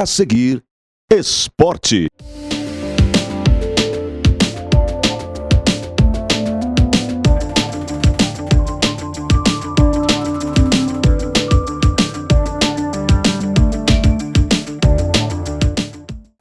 A seguir, esporte.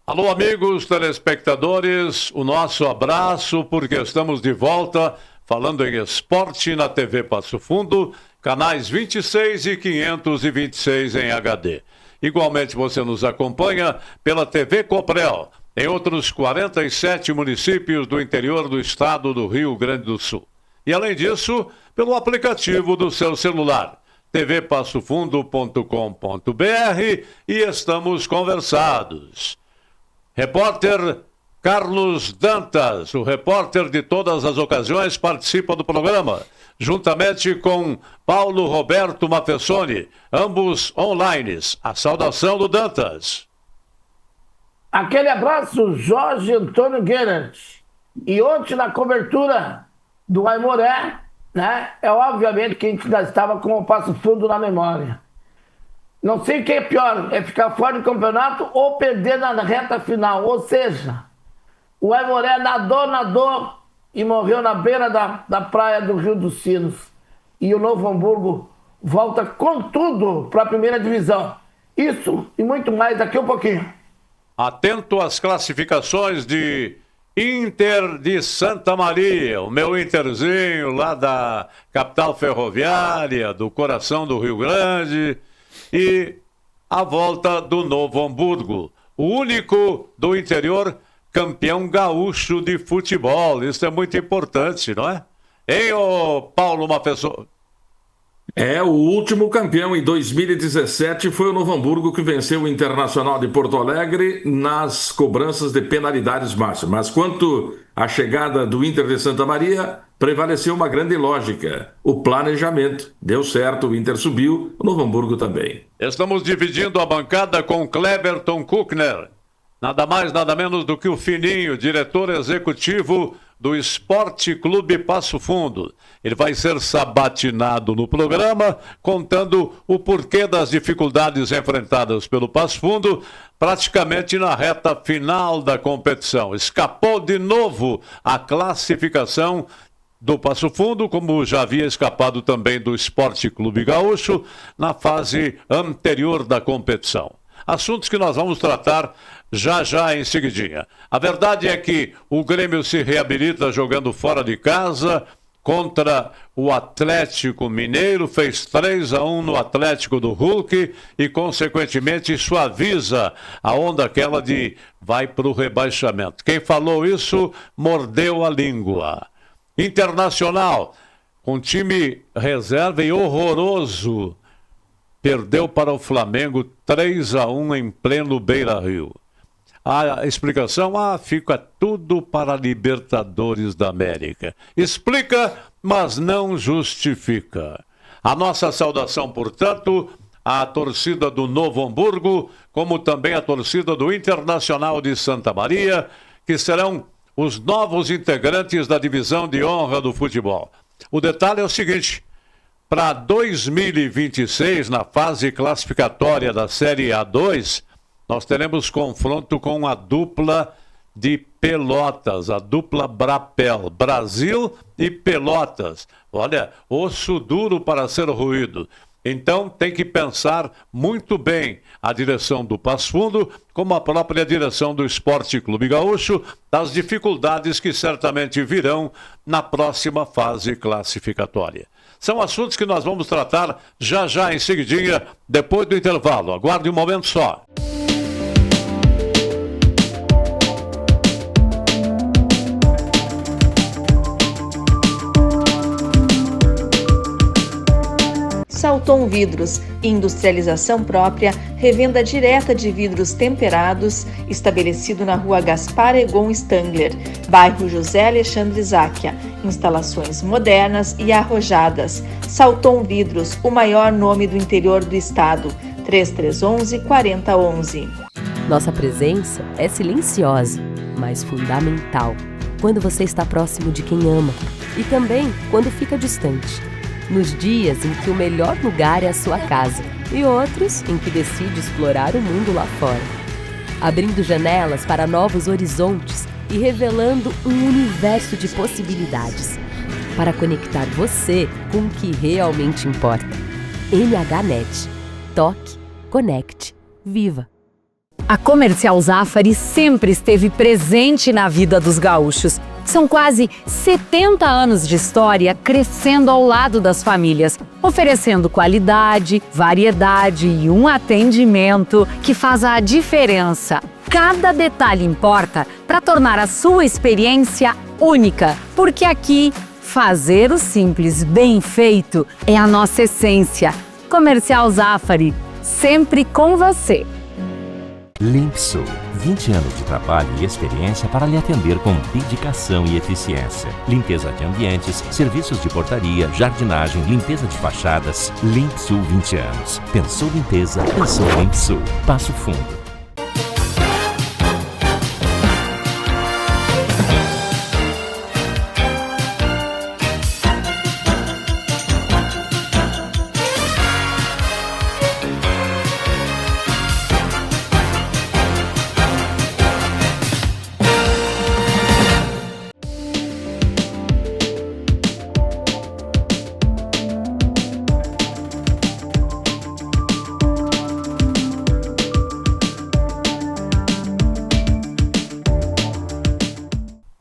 Alô, amigos telespectadores, o nosso abraço, porque estamos de volta falando em esporte na TV Passo Fundo, canais 26 e 526 em HD. Igualmente você nos acompanha pela TV Coprel, em outros 47 municípios do interior do estado do Rio Grande do Sul. E além disso, pelo aplicativo do seu celular, tvpassofundo.com.br, e estamos conversados. Repórter Carlos Dantas, o repórter de todas as ocasiões, participa do programa, juntamente com Paulo Roberto Mafessoni, ambos online. A saudação do Dantas. Aquele abraço, Jorge Antônio Gerard. E ontem, na cobertura do Aimoré, né, é obviamente que a gente já estava com o Passo Fundo na memória. Não sei o que é pior, é ficar fora do campeonato ou perder na reta final. Ou seja, o Aimoré nadou e morreu na beira da praia do Rio dos Sinos. E o Novo Hamburgo volta com tudo para a primeira divisão. Isso e muito mais daqui a um pouquinho. Atento às classificações de Inter de Santa Maria, o meu Interzinho lá da capital ferroviária, do coração do Rio Grande, e a volta do Novo Hamburgo, o único do interior campeão gaúcho de futebol. Isso é muito importante, não é? Hein, ô Paulo Mafessoni? O último campeão em 2017 foi o Novo Hamburgo, que venceu o Internacional de Porto Alegre nas cobranças de penalidades máximas. Mas quanto à chegada do Inter de Santa Maria, prevaleceu uma grande lógica: o planejamento. Deu certo, o Inter subiu, o Novo Hamburgo também. Estamos dividindo a bancada com Cleberton Kuckner, nada mais, nada menos do que o Fininho, diretor executivo do Esporte Clube Passo Fundo. Ele vai ser sabatinado no programa, contando o porquê das dificuldades enfrentadas pelo Passo Fundo, praticamente na reta final da competição. Escapou de novo a classificação do Passo Fundo, como já havia escapado também do Esporte Clube Gaúcho na fase anterior da competição. Assuntos que nós vamos tratar já em seguidinha. A verdade é que o Grêmio se reabilita jogando fora de casa contra o Atlético Mineiro, fez 3-1 no Atlético do Hulk e, consequentemente, suaviza a onda aquela de vai para o rebaixamento. Quem falou isso mordeu a língua. Internacional, com time reserva e horroroso, perdeu para o Flamengo 3-1 em pleno Beira-Rio. A explicação, fica tudo para a Libertadores da América. Explica, mas não justifica. A nossa saudação, portanto, à torcida do Novo Hamburgo, como também à torcida do Internacional de Santa Maria, que serão os novos integrantes da divisão de honra do futebol. O detalhe é o seguinte: para 2026, na fase classificatória da Série A2, nós teremos confronto com a dupla de Pelotas, a dupla Brapel, Brasil e Pelotas. Olha, osso duro para ser roído. Então tem que pensar muito bem a direção do Passo Fundo, como a própria direção do Esporte Clube Gaúcho, das dificuldades que certamente virão na próxima fase classificatória. São assuntos que nós vamos tratar já em seguidinha, depois do intervalo. Aguarde um momento só. Salton Vidros, industrialização própria, revenda direta de vidros temperados, estabelecido na rua Gaspar Egon Stangler, bairro José Alexandre Záquia. Instalações modernas e arrojadas. Salton Vidros, o maior nome do interior do estado. 3311-4011. Nossa presença é silenciosa, mas fundamental. Quando você está próximo de quem ama e também quando fica distante. Nos dias em que o melhor lugar é a sua casa e outros em que decide explorar o mundo lá fora. abrindo janelas para novos horizontes e revelando um universo de possibilidades para conectar você com o que realmente importa. NHNet. Toque, conecte, viva. A Comercial Zafari sempre esteve presente na vida dos gaúchos. São quase 70 anos de história crescendo ao lado das famílias, oferecendo qualidade, variedade e um atendimento que faz a diferença. Cada detalhe importa para tornar a sua experiência única, porque aqui, fazer o simples bem feito é a nossa essência. Comercial Zafari, sempre com você. Limpsul, 20 anos de trabalho e experiência para lhe atender com dedicação e eficiência. Limpeza de ambientes, serviços de portaria, jardinagem, limpeza de fachadas. Limpsul 20 anos. Pensou limpeza, pensou Limpsul. Passo Fundo.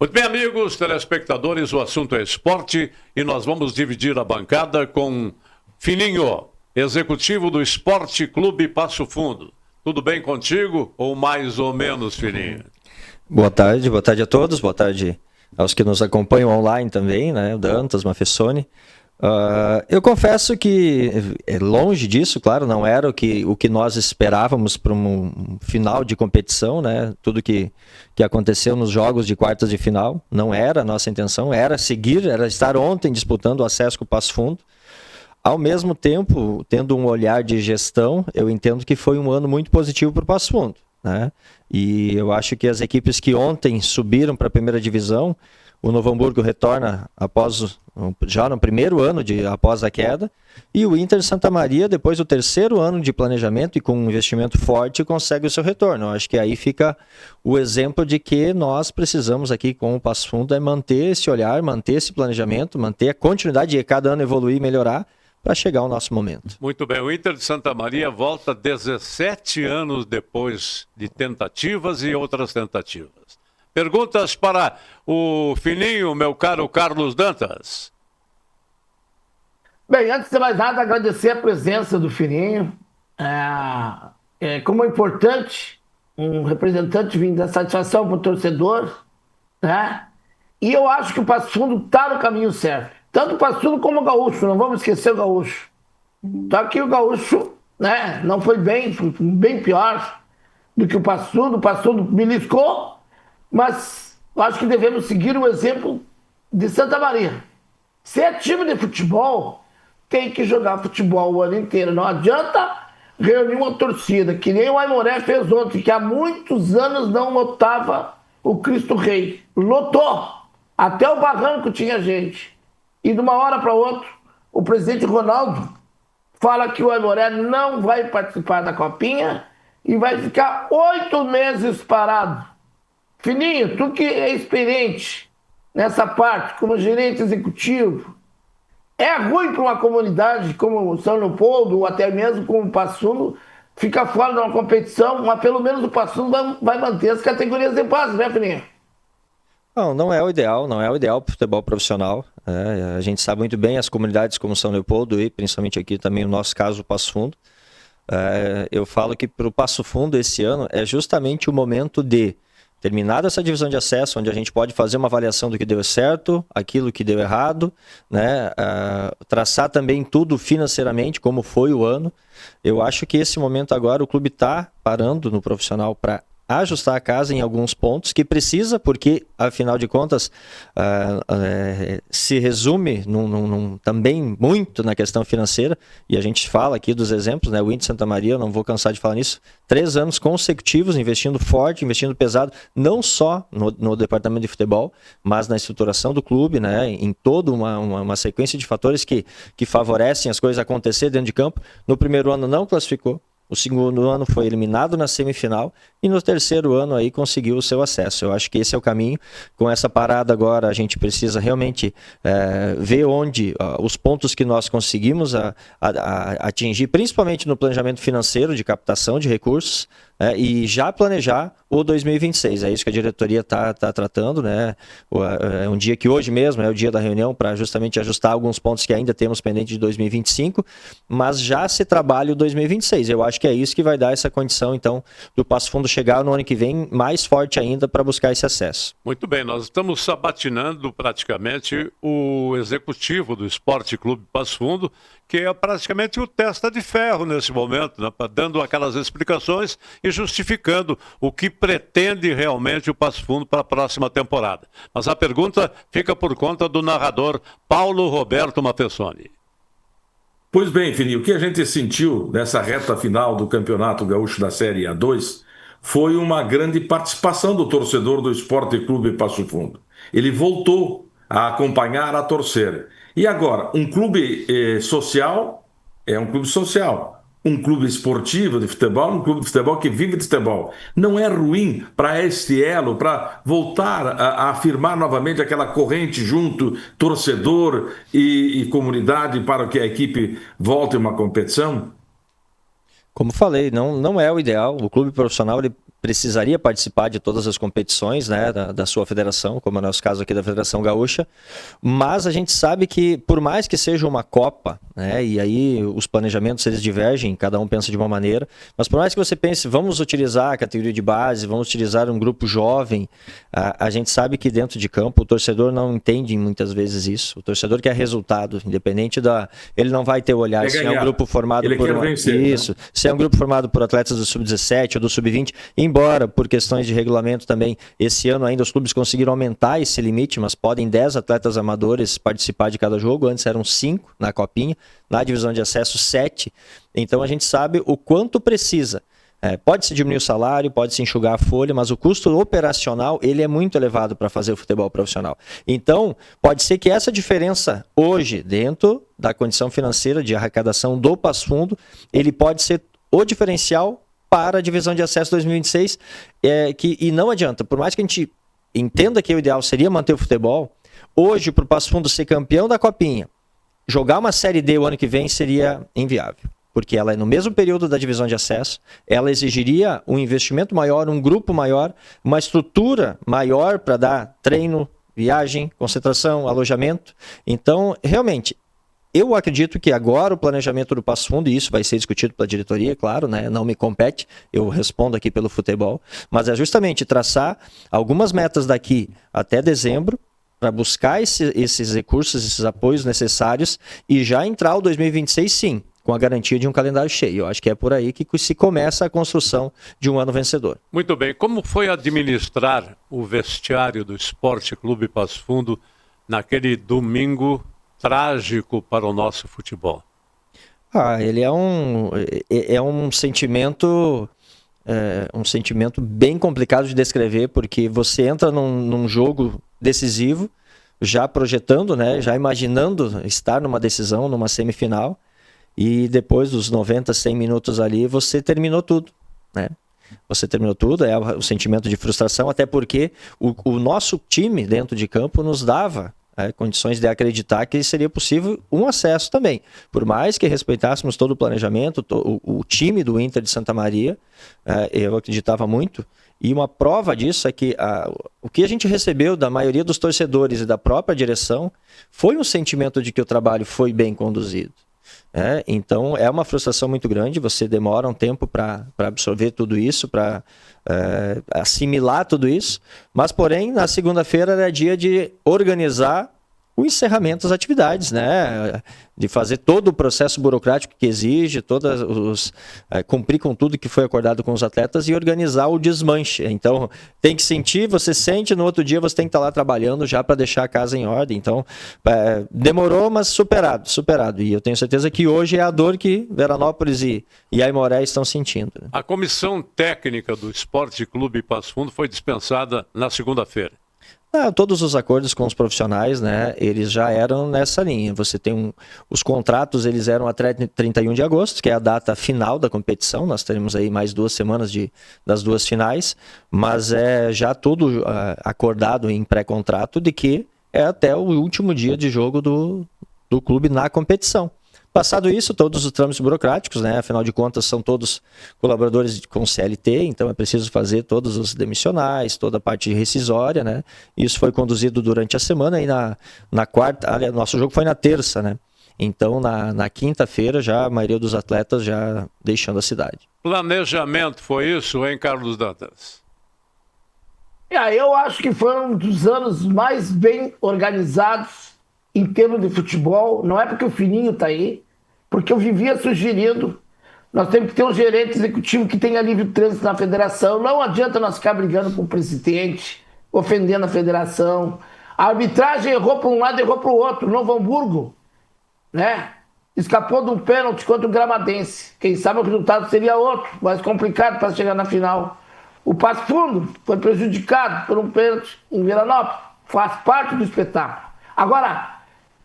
Muito bem, amigos telespectadores, o assunto é esporte e nós vamos dividir a bancada com Fininho, executivo do Esporte Clube Passo Fundo. Tudo bem contigo ou mais ou menos, Fininho? Boa tarde a todos, boa tarde aos que nos acompanham online também, né? O Dantas, Mafessoni. Eu confesso que longe disso, claro, não era o que nós esperávamos para um final de competição, né? Tudo que aconteceu nos jogos de quartas de final não era a nossa intenção, era estar ontem disputando o acesso com o Passo Fundo. Ao mesmo tempo, tendo um olhar de gestão, eu entendo que foi um ano muito positivo para o Passo Fundo, né? E eu acho que as equipes que ontem subiram para a primeira divisão, o Novo Hamburgo retorna já no primeiro ano após a queda, e o Inter de Santa Maria, depois do terceiro ano de planejamento e com um investimento forte, consegue o seu retorno. Eu acho que aí fica o exemplo de que nós precisamos aqui com o Passo Fundo é manter esse olhar, manter esse planejamento, manter a continuidade de cada ano evoluir e melhorar para chegar ao nosso momento. Muito bem, o Inter de Santa Maria volta 17 anos depois de tentativas e outras tentativas. Perguntas para o Fininho, meu caro Carlos Dantas. Bem, antes de mais nada, agradecer a presença do Fininho. Como é importante um representante vir dar satisfação para o torcedor, né? E eu acho que o Passo Fundo está no caminho certo. Tanto o Passo Fundo como o Gaúcho, não vamos esquecer o Gaúcho. Só que o Gaúcho, né, não foi bem pior do que o Passo Fundo beliscou. Mas eu acho que devemos seguir o exemplo de Santa Maria. Se é time de futebol, tem que jogar futebol o ano inteiro. Não adianta reunir uma torcida, que nem o Aimoré fez ontem, que há muitos anos não lotava o Cristo Rei. Lotou. Até o barranco tinha gente. E de uma hora para outra, o presidente Ronaldo fala que o Aimoré não vai participar da Copinha e vai ficar 8 meses parado. Fininho, tu que é experiente nessa parte, como gerente executivo, é ruim para uma comunidade como São Leopoldo, ou até mesmo como o Passo Fundo, ficar fora de uma competição, mas pelo menos o Passo Fundo vai manter as categorias de base, né, Fininho? Não é o ideal para o futebol profissional. A gente sabe muito bem as comunidades como São Leopoldo e principalmente aqui também no nosso caso o Passo Fundo. Eu falo que para o Passo Fundo esse ano é justamente o momento de terminada essa divisão de acesso, onde a gente pode fazer uma avaliação do que deu certo, aquilo que deu errado, né? Traçar também tudo financeiramente, como foi o ano. Eu acho que esse momento agora o clube está parando no profissional para ajustar a casa em alguns pontos que precisa, porque, afinal de contas, se resume também muito na questão financeira, e a gente fala aqui dos exemplos, né? O Inter de Santa Maria, eu não vou cansar de falar nisso, 3 anos consecutivos investindo forte, investindo pesado, não só no departamento de futebol, mas na estruturação do clube, né? Em toda uma sequência de fatores que favorecem as coisas acontecer dentro de campo. No primeiro ano não classificou, O segundo ano foi eliminado na semifinal e no terceiro ano aí conseguiu o seu acesso. Eu acho que esse é o caminho. Com essa parada agora a gente precisa realmente ver onde os pontos que nós conseguimos atingir, principalmente no planejamento financeiro de captação de recursos, e já planejar o 2026. É isso que a diretoria está tratando, né? É um dia que hoje mesmo é o dia da reunião para justamente ajustar alguns pontos que ainda temos pendente de 2025, mas já se trabalha o 2026. Eu acho que é isso que vai dar essa condição, então, do Passo Fundo chegar no ano que vem mais forte ainda para buscar esse acesso. Muito bem, nós estamos sabatinando praticamente o executivo do Esporte Clube Passo Fundo, que é praticamente o testa de ferro nesse momento, né? Dando aquelas explicações e justificando o que pretende realmente o Passo Fundo para a próxima temporada. Mas a pergunta fica por conta do narrador Paulo Roberto Matessoni. Pois bem, Fininho, o que a gente sentiu nessa reta final do Campeonato Gaúcho da Série A2 foi uma grande participação do torcedor do Esporte Clube Passo Fundo. Ele voltou a acompanhar, a torcer. E agora, um clube social é um clube social. Um clube esportivo de futebol, um clube de futebol que vive de futebol. Não é ruim para este elo, para voltar a afirmar novamente aquela corrente junto, torcedor e comunidade, para que a equipe volte a uma competição? Como falei, não é o ideal. O clube profissional ele precisaria participar de todas as competições, né, da sua federação, como é o nosso caso aqui da Federação Gaúcha, mas a gente sabe que, por mais que seja uma Copa, né, e aí os planejamentos eles divergem, cada um pensa de uma maneira, mas por mais que você pense, vamos utilizar a categoria de base, vamos utilizar um grupo jovem, a gente sabe que dentro de campo o torcedor não entende muitas vezes isso. O torcedor quer resultado, independente ele não vai ter o olhar se é um grupo formado ele por vencer, isso, né? Se é um grupo formado por atletas do sub-17 ou do sub-20, embora por questões de regulamento também, esse ano ainda os clubes conseguiram aumentar esse limite, mas podem 10 atletas amadores participar de cada jogo, antes eram 5 na Copinha, na divisão de acesso 7, então a gente sabe o quanto precisa. Pode-se diminuir o salário, pode-se enxugar a folha, mas o custo operacional ele é muito elevado para fazer o futebol profissional. Então, pode ser que essa diferença hoje, dentro da condição financeira de arrecadação do Passo Fundo, ele pode ser o diferencial para a divisão de acesso 2026, e não adianta, por mais que a gente entenda que o ideal seria manter o futebol, hoje para o Passo Fundo ser campeão da Copinha, jogar uma Série D o ano que vem seria inviável, porque ela é no mesmo período da divisão de acesso, ela exigiria um investimento maior, um grupo maior, uma estrutura maior para dar treino, viagem, concentração, alojamento. Então, realmente, eu acredito que agora o planejamento do Passo Fundo, e isso vai ser discutido pela diretoria, claro, né? Não me compete, eu respondo aqui pelo futebol, mas é justamente traçar algumas metas daqui até dezembro, para buscar esses recursos, esses apoios necessários, e já entrar o 2026 sim, com a garantia de um calendário cheio. Eu acho que é por aí que se começa a construção de um ano vencedor. Muito bem. Como foi administrar o vestiário do Esporte Clube Passo Fundo naquele domingo trágico para o nosso futebol? Ele é um sentimento bem complicado de descrever, porque você entra num jogo decisivo, já projetando, né, já imaginando estar numa decisão, numa semifinal, e depois dos 90, 100 minutos ali, você terminou tudo, né? Você terminou tudo, é o sentimento de frustração, até porque o nosso time dentro de campo nos dava condições de acreditar que seria possível um acesso também. Por mais que respeitássemos todo o planejamento, o time do Inter de Santa Maria, eu acreditava muito, e uma prova disso é que o que a gente recebeu da maioria dos torcedores e da própria direção foi um sentimento de que o trabalho foi bem conduzido. Então é uma frustração muito grande, você demora um tempo para absorver tudo isso, para assimilar tudo isso, mas porém na segunda-feira era dia de organizar o encerramento das atividades, né? De fazer todo o processo burocrático que exige, cumprir com tudo que foi acordado com os atletas e organizar o desmanche. Então, tem que sentir, você sente, no outro dia você tem que estar lá trabalhando já para deixar a casa em ordem. Então, demorou, mas superado. E eu tenho certeza que hoje é a dor que Veranópolis e Aimoré estão sentindo. Né? A comissão técnica do Esporte Clube Passo Fundo foi dispensada na segunda-feira. Todos os acordos com os profissionais, né, eles já eram nessa linha. Você tem os contratos, eles eram até 31 de agosto, que é a data final da competição. Nós teremos aí mais 2 semanas das 2 finais, mas é já tudo acordado em pré-contrato de que é até o último dia de jogo do clube na competição. Passado isso, todos os trâmites burocráticos, né? Afinal de contas, são todos colaboradores com CLT, então é preciso fazer todos os demissionais, toda a parte rescisória, né? Isso foi conduzido durante a semana e na quarta, aliás, nosso jogo foi na terça, né? Então, na quinta-feira, já a maioria dos atletas já deixando a cidade. Planejamento foi isso, hein, Carlos Dantas? Eu acho que foi um dos anos mais bem organizados em termos de futebol. Não é porque o Fininho está aí, porque eu vivia sugerindo, nós temos que ter um gerente executivo que tenha livre trânsito na federação. Não adianta nós ficar brigando com o presidente, ofendendo a federação. A arbitragem errou para um lado e errou para o outro. O Novo Hamburgo, né, escapou de um pênalti contra o Gramadense. Quem sabe o resultado seria outro, mais complicado para chegar na final. O Passo Fundo foi prejudicado por um pênalti em Vilanópolis. Faz parte do espetáculo. Agora,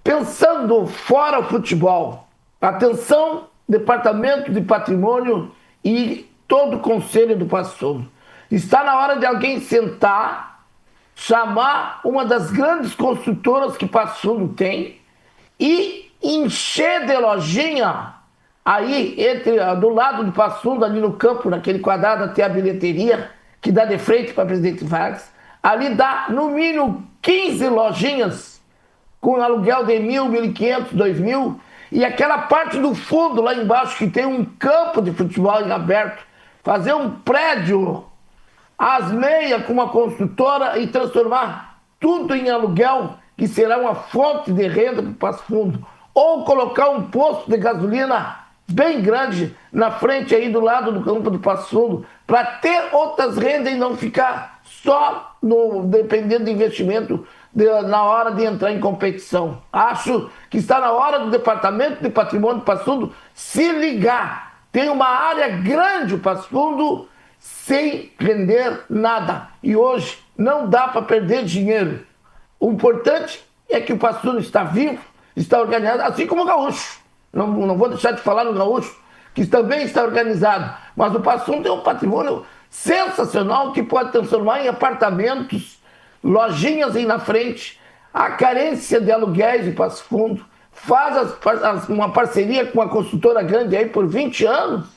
pensando fora o futebol, atenção, Departamento de Patrimônio e todo o Conselho do Passo Fundo. Está na hora de alguém sentar, chamar uma das grandes construtoras que Passo Fundo tem e encher de lojinha aí, do lado do Passo Fundo, ali no campo, naquele quadrado até a bilheteria, que dá de frente para Presidente Vargas. Ali dá, no mínimo, 15 lojinhas com aluguel de 1.000, 1.500, 2.000, e aquela parte do fundo lá embaixo que tem um campo de futebol em aberto, fazer um prédio às meias com uma construtora e transformar tudo em aluguel, que será uma fonte de renda para o Passo Fundo, ou colocar um posto de gasolina bem grande na frente aí do lado do campo do Passo Fundo, para ter outras rendas e não ficar só dependendo do investimento na hora de entrar em competição. Acho que está na hora do Departamento de Patrimônio do Passo Fundo se ligar. Tem uma área grande o Passo Fundo sem render nada. E hoje não dá para perder dinheiro. O importante é que o Passo Fundo está vivo, está organizado, assim como o Gaúcho. Não vou deixar de falar no Gaúcho, que também está organizado. Mas o Passo Fundo tem um patrimônio sensacional que pode transformar em apartamentos, lojinhas aí na frente, a carência de aluguéis de Passo Fundo, faz uma parceria com uma construtora grande aí por 20 anos,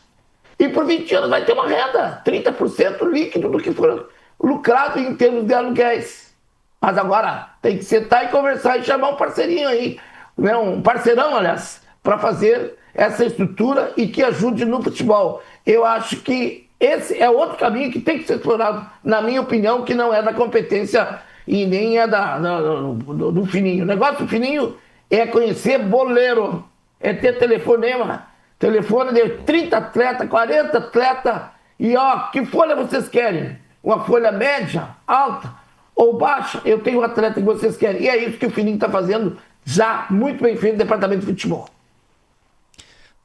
e por 20 anos vai ter uma renda, 30% líquido do que for lucrado em termos de aluguéis. Mas agora tem que sentar e conversar e chamar um parceirinho aí, né, um parceirão, aliás, para fazer essa estrutura e que ajude no futebol. Eu acho que esse é outro caminho que tem que ser explorado, na minha opinião, que não é da competência e nem é do Fininho. O negócio do Fininho é conhecer boleiro, é ter telefone de 30 atletas, 40 atletas, e que folha vocês querem? Uma folha média, alta ou baixa? Eu tenho o atleta que vocês querem. E é isso que o Fininho está fazendo, já muito bem feito no Departamento de Futebol.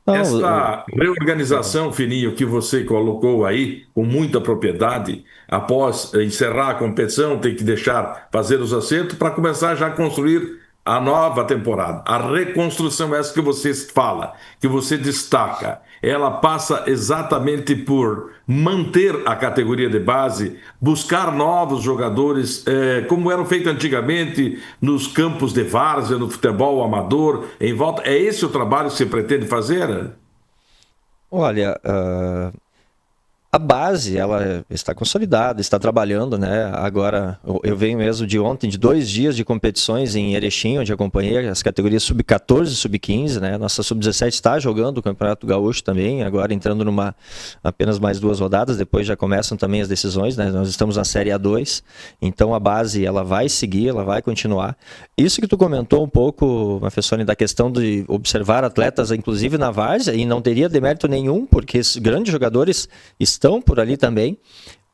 Essa reorganização, Fininho, que você colocou aí com muita propriedade, após encerrar a competição, tem que fazer os acertos para começar já a construir a nova temporada. A reconstrução, essa que você fala, que você destaca, ela passa exatamente por manter a categoria de base, buscar novos jogadores, como eram feito antigamente nos campos de várzea, no futebol amador, em volta. É esse o trabalho que você pretende fazer? Olha, a base, ela está consolidada, está trabalhando, né? Agora, eu venho mesmo de ontem, de 2 dias de competições em Erechim, onde acompanhei as categorias sub-14 e sub-15, né? Nossa sub-17 está jogando o Campeonato Gaúcho também, agora entrando apenas mais 2 rodadas, depois já começam também as decisões, né? Nós estamos na Série A2, então a base, ela vai seguir, ela vai continuar. Isso que tu comentou um pouco, Mafessoni, da questão de observar atletas, inclusive na várzea, e não teria demérito nenhum, porque esses grandes jogadores estão por ali também.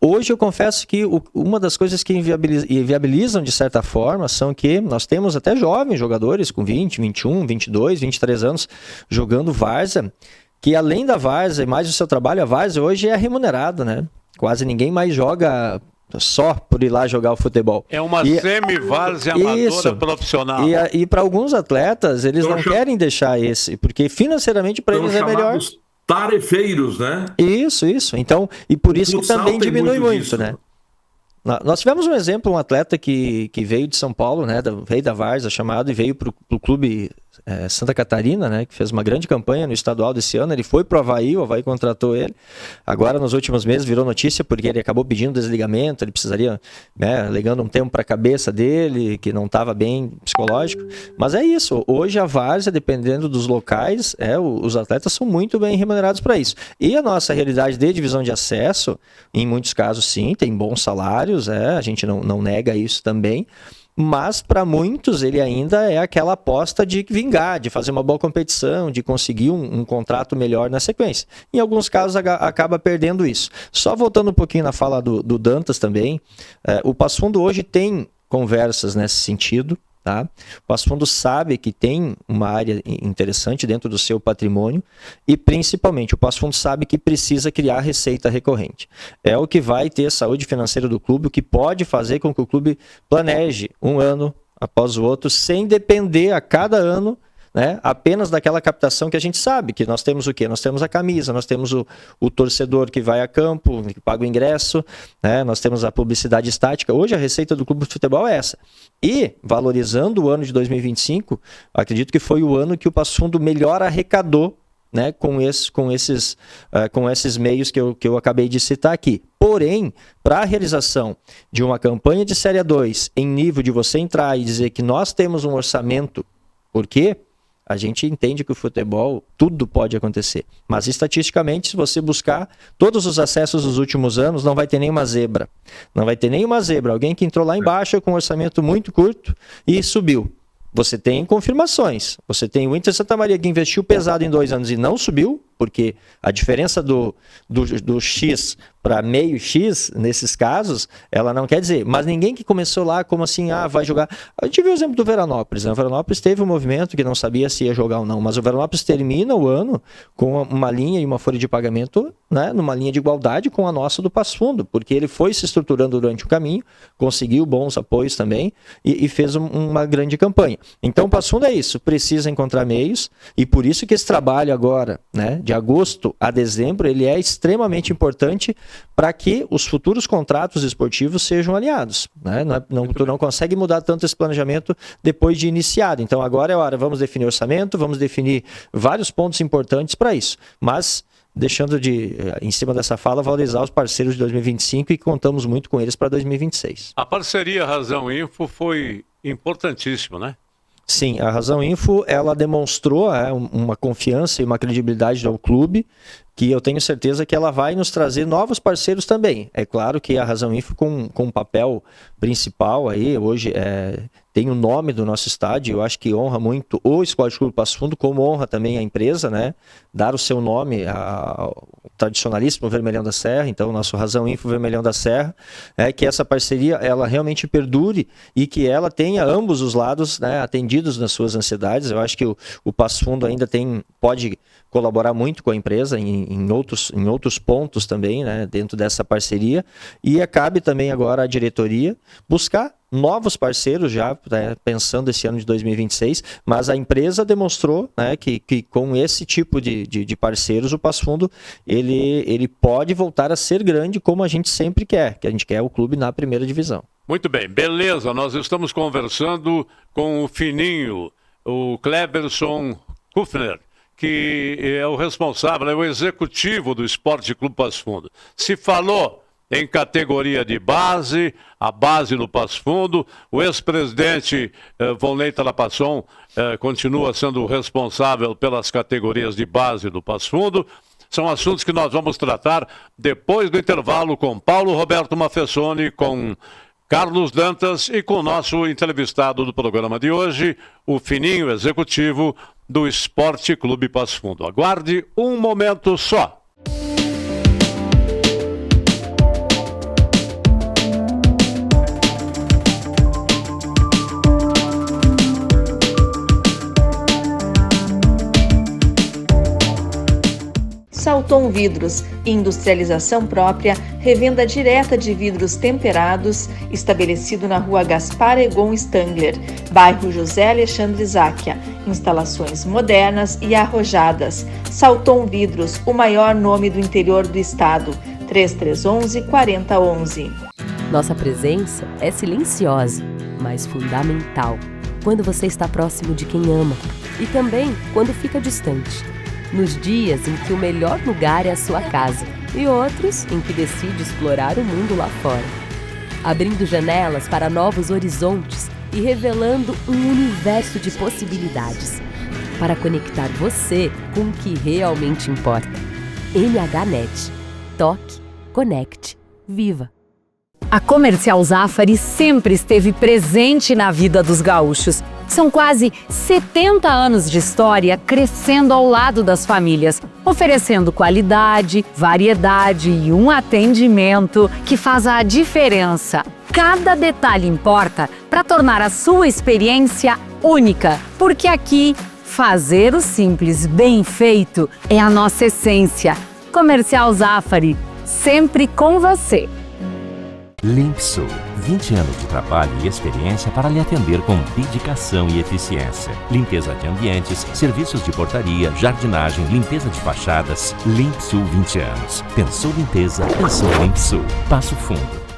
Hoje eu confesso que uma das coisas que inviabilizam de certa forma são que nós temos até jovens jogadores com 20, 21, 22, 23 anos jogando várzea, que além da várzea e mais do seu trabalho, a várzea hoje é remunerada, né? Quase ninguém mais joga só por ir lá jogar o futebol. É uma semi-várzea amadora profissional. E para alguns atletas, eles não querem deixar esse, porque financeiramente para eles é melhor. Tarefeiros, né? Isso. Então, e por isso que também diminui muito, disso, né? Nós tivemos um exemplo, um atleta que veio de São Paulo, né, veio da Várzea chamado, e veio para o clube Santa Catarina, né, que fez uma grande campanha no estadual desse ano. Ele foi para o Havaí contratou ele. Agora, nos últimos meses, virou notícia porque ele acabou pedindo desligamento, ele precisaria, né, alegando um tempo para a cabeça dele, que não estava bem psicológico. Mas é isso, hoje a Várzea, dependendo dos locais, os atletas são muito bem remunerados para isso. E a nossa realidade de divisão de acesso, em muitos casos sim, tem bons salários, a gente não nega isso também. Mas para muitos ele ainda é aquela aposta de vingar, de fazer uma boa competição, de conseguir um contrato melhor na sequência. Em alguns casos acaba perdendo isso. Só voltando um pouquinho na fala do Dantas também, o Passo Fundo hoje tem conversas nesse sentido. Tá? O Passo Fundo sabe que tem uma área interessante dentro do seu patrimônio e, principalmente, o Passo Fundo sabe que precisa criar receita recorrente. É o que vai ter saúde financeira do clube, o que pode fazer com que o clube planeje um ano após o outro, sem depender a cada ano, né, apenas daquela captação que a gente sabe, que nós temos o quê? Nós temos a camisa, nós temos o torcedor que vai a campo, que paga o ingresso, né, nós temos a publicidade estática. Hoje a receita do clube de futebol é essa. E, valorizando o ano de 2025, acredito que foi o ano que o Passo Fundo melhor arrecadou, né, com esses meios que eu acabei de citar aqui. Porém, para a realização de uma campanha de Série A2, em nível de você entrar e dizer que nós temos um orçamento, por quê? A gente entende que o futebol, tudo pode acontecer. Mas, estatisticamente, se você buscar todos os acessos dos últimos anos, não vai ter nenhuma zebra. Não vai ter nenhuma zebra. Alguém que entrou lá embaixo com um orçamento muito curto e subiu. Você tem confirmações. Você tem o Inter Santa Maria que investiu pesado em 2 anos e não subiu, porque a diferença do X para meio X, nesses casos, ela não quer dizer. Mas ninguém que começou lá como assim, vai jogar... A gente viu o exemplo do Veranópolis, né? O Veranópolis teve um movimento que não sabia se ia jogar ou não, mas o Veranópolis termina o ano com uma linha e uma folha de pagamento, né, numa linha de igualdade com a nossa do Passo Fundo, porque ele foi se estruturando durante o caminho, conseguiu bons apoios também e fez uma grande campanha. Então o Passo Fundo é isso, precisa encontrar meios, e por isso que esse trabalho agora, né, de agosto a dezembro, ele é extremamente importante para que os futuros contratos esportivos sejam alinhados, né? Tu não consegue mudar tanto esse planejamento depois de iniciado. Então agora é hora, vamos definir orçamento, vamos definir vários pontos importantes para isso, mas deixando em cima dessa fala, valorizar os parceiros de 2025 e contamos muito com eles para 2026. A parceria Razão Info foi importantíssima, né? Sim, a Razão Info, ela demonstrou uma confiança e uma credibilidade ao clube, que eu tenho certeza que ela vai nos trazer novos parceiros também. É claro que a Razão Info com um papel principal aí, hoje tem o nome do nosso estádio, eu acho que honra muito o Esporte Clube Passo Fundo, como honra também a empresa, né? Dar o seu nome ao tradicionalíssimo Vermelhão da Serra, então o nosso Razão Info Vermelhão da Serra, que essa parceria ela realmente perdure e que ela tenha ambos os lados, né, atendidos nas suas ansiedades. Eu acho que o Passo Fundo ainda pode colaborar muito com a empresa em outros pontos também, né, dentro dessa parceria, e cabe também agora à diretoria buscar novos parceiros já, né, pensando esse ano de 2026, mas a empresa demonstrou, né, que com esse tipo de parceiros, o Passo Fundo ele pode voltar a ser grande como a gente sempre quer, que a gente quer o clube na primeira divisão. Muito bem, beleza, nós estamos conversando com o Fininho, o Cleberson Kufner, que é o responsável, é o executivo do Esporte Clube Passo Fundo. Se falou em categoria de base, a base no Passo Fundo, o ex-presidente Vonley Talapasson continua sendo o responsável pelas categorias de base do Passo Fundo. São assuntos que nós vamos tratar depois do intervalo com Paulo Roberto Mafessoni, com Carlos Dantas e com o nosso entrevistado do programa de hoje, o Fininho, executivo do Esporte Clube Passo Fundo. Aguarde um momento só. Saltou Salton Vidros, industrialização própria, revenda direta de vidros temperados, estabelecido na Rua Gaspar Egon Stangler, bairro José Alexandre Záquia. Instalações modernas e arrojadas. Salton Vidros, o maior nome do interior do estado. 3311-4011. Nossa presença é silenciosa, mas fundamental quando você está próximo de quem ama e também quando fica distante. Nos dias em que o melhor lugar é a sua casa e outros em que decide explorar o mundo lá fora. Abrindo janelas para novos horizontes e revelando um universo de possibilidades para conectar você com o que realmente importa. NHNet. Toque, conecte, viva. A Comercial Zafari sempre esteve presente na vida dos gaúchos. São quase 70 anos de história crescendo ao lado das famílias, oferecendo qualidade, variedade e um atendimento que faz a diferença. Cada detalhe importa para tornar a sua experiência única, porque aqui, fazer o simples bem feito é a nossa essência. Comercial Zafari, sempre com você. Limpsul, 20 anos de trabalho e experiência para lhe atender com dedicação e eficiência. Limpeza de ambientes, serviços de portaria, jardinagem, limpeza de fachadas. Limpsul 20 anos. Pensou limpeza, pensou Limpsul. Passo Fundo.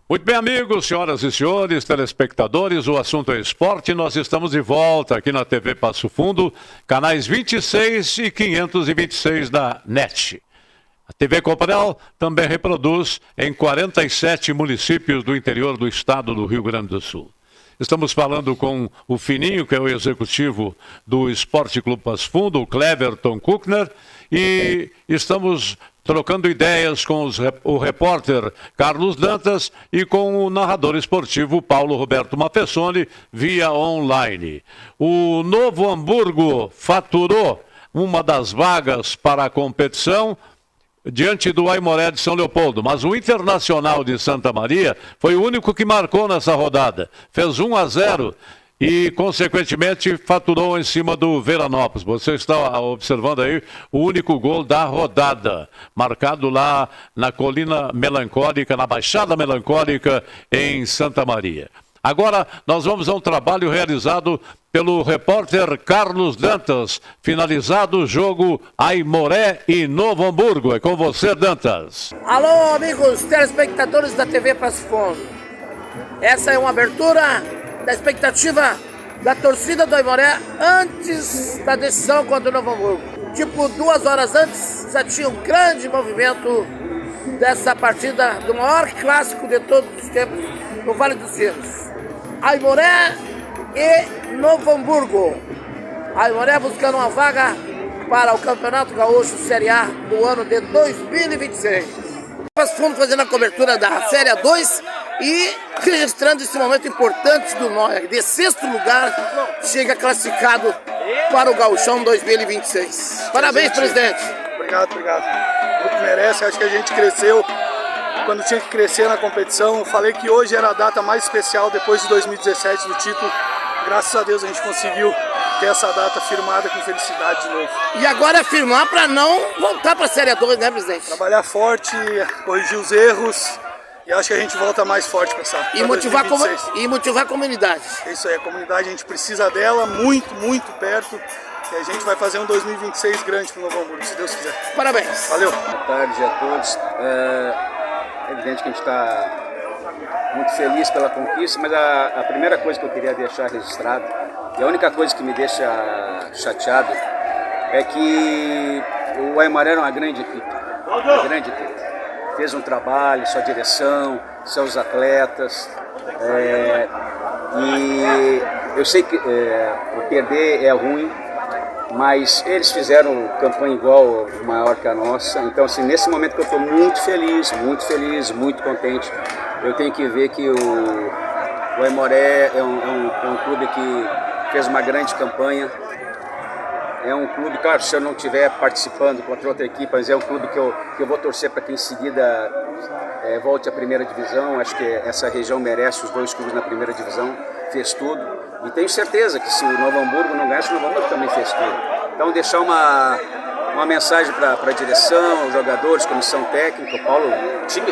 Muito bem, amigos, senhoras e senhores, telespectadores, o assunto é esporte. Nós estamos de volta aqui na TV Passo Fundo, canais 26 e 526 da NET. A TV Coprel também reproduz em 47 municípios do interior do estado do Rio Grande do Sul. Estamos falando com o Fininho, que é o executivo do Esporte Clube Passo Fundo, o Cleverton Kuckner, e estamos trocando ideias com o repórter Carlos Dantas e com o narrador esportivo Paulo Roberto Mafessoni via online. O Novo Hamburgo faturou uma das vagas para a competição diante do Aimoré de São Leopoldo, mas o Internacional de Santa Maria foi o único que marcou nessa rodada. Fez 1-0 e, consequentemente, faturou em cima do Veranópolis. Você está observando aí o único gol da rodada, marcado lá na Colina Melancólica, na Baixada Melancólica, em Santa Maria. Agora, nós vamos a um trabalho realizado pelo repórter Carlos Dantas. Finalizado o jogo Aimoré e Novo Hamburgo. É com você, Dantas. Alô, amigos telespectadores da TV Passo Fundo. Essa é uma abertura da expectativa da torcida do Aimoré antes da decisão contra o Novo Hamburgo. Tipo, 2 horas antes já tinha um grande movimento dessa partida do maior clássico de todos os tempos no Vale dos Sinos. Aimoré e Novo Hamburgo. Aimoré buscando uma vaga para o Campeonato Gaúcho Série A do ano de 2026. Passo Fundo fazendo a cobertura da Série A2 e registrando esse momento importante do Noia. De 6º lugar, chega classificado para o Gauchão 2026. Parabéns, presidente. Obrigado. O grupo merece, acho que a gente cresceu quando tinha que crescer na competição. Eu falei que hoje era a data mais especial depois de 2017 do título. Graças a Deus a gente conseguiu ter essa data firmada com felicidade de novo. E agora é firmar para não voltar para a Série 2, né, presidente? Trabalhar forte, corrigir os erros e acho que a gente volta mais forte para essa. E motivar a comunidade. É isso aí, a comunidade a gente precisa dela muito perto. E a gente vai fazer um 2026 grande para o Novo Hamburgo, se Deus quiser. Parabéns. Valeu. Boa tarde a todos. É evidente que a gente está muito feliz pela conquista, mas a primeira coisa que eu queria deixar registrado, e a única coisa que me deixa chateado, é que o Aimoré era uma grande equipe. Fez um trabalho, sua direção, seus atletas, e eu sei que o perder é ruim, mas eles fizeram campanha igual, maior que a nossa. Então, assim, nesse momento que eu estou muito feliz, muito contente, eu tenho que ver que o Aimoré é um clube que fez uma grande campanha. É um clube, claro, se eu não estiver participando contra outra equipe, mas é um clube que eu vou torcer para que em seguida volte à primeira divisão. Acho que essa região merece os 2 clubes na primeira divisão, fez tudo. E tenho certeza que se o Novo Hamburgo não ganhasse, o Novo Hamburgo também fez tudo. Então deixar uma mensagem para a direção, os jogadores, comissão técnica. O Paulo, o time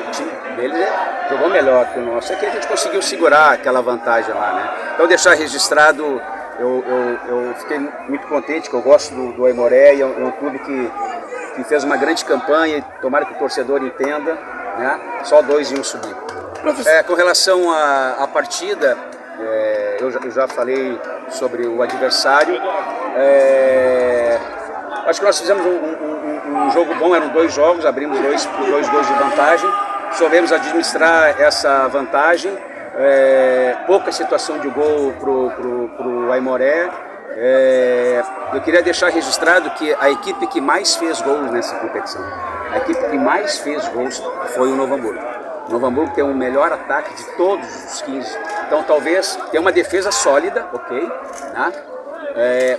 deles jogou melhor que o nosso. É que a gente conseguiu segurar aquela vantagem lá, né? Então deixar registrado, eu fiquei muito contente, que eu gosto do Aimoré, e é um clube que fez uma grande campanha, e tomara que o torcedor entenda, né? Só 2 iam subir. Com relação à partida, eu já falei sobre o adversário. Acho que nós fizemos um jogo bom, eram 2 jogos, abrimos 2 gols de vantagem, soubemos administrar essa vantagem, pouca situação de gol pro Aimoré. Eu queria deixar registrado que a equipe que mais fez gols nessa competição, a equipe que mais fez gols foi o Novo Hamburgo. O Novo Hamburgo tem o melhor ataque de todos os 15, então talvez tenha uma defesa sólida, ok, né?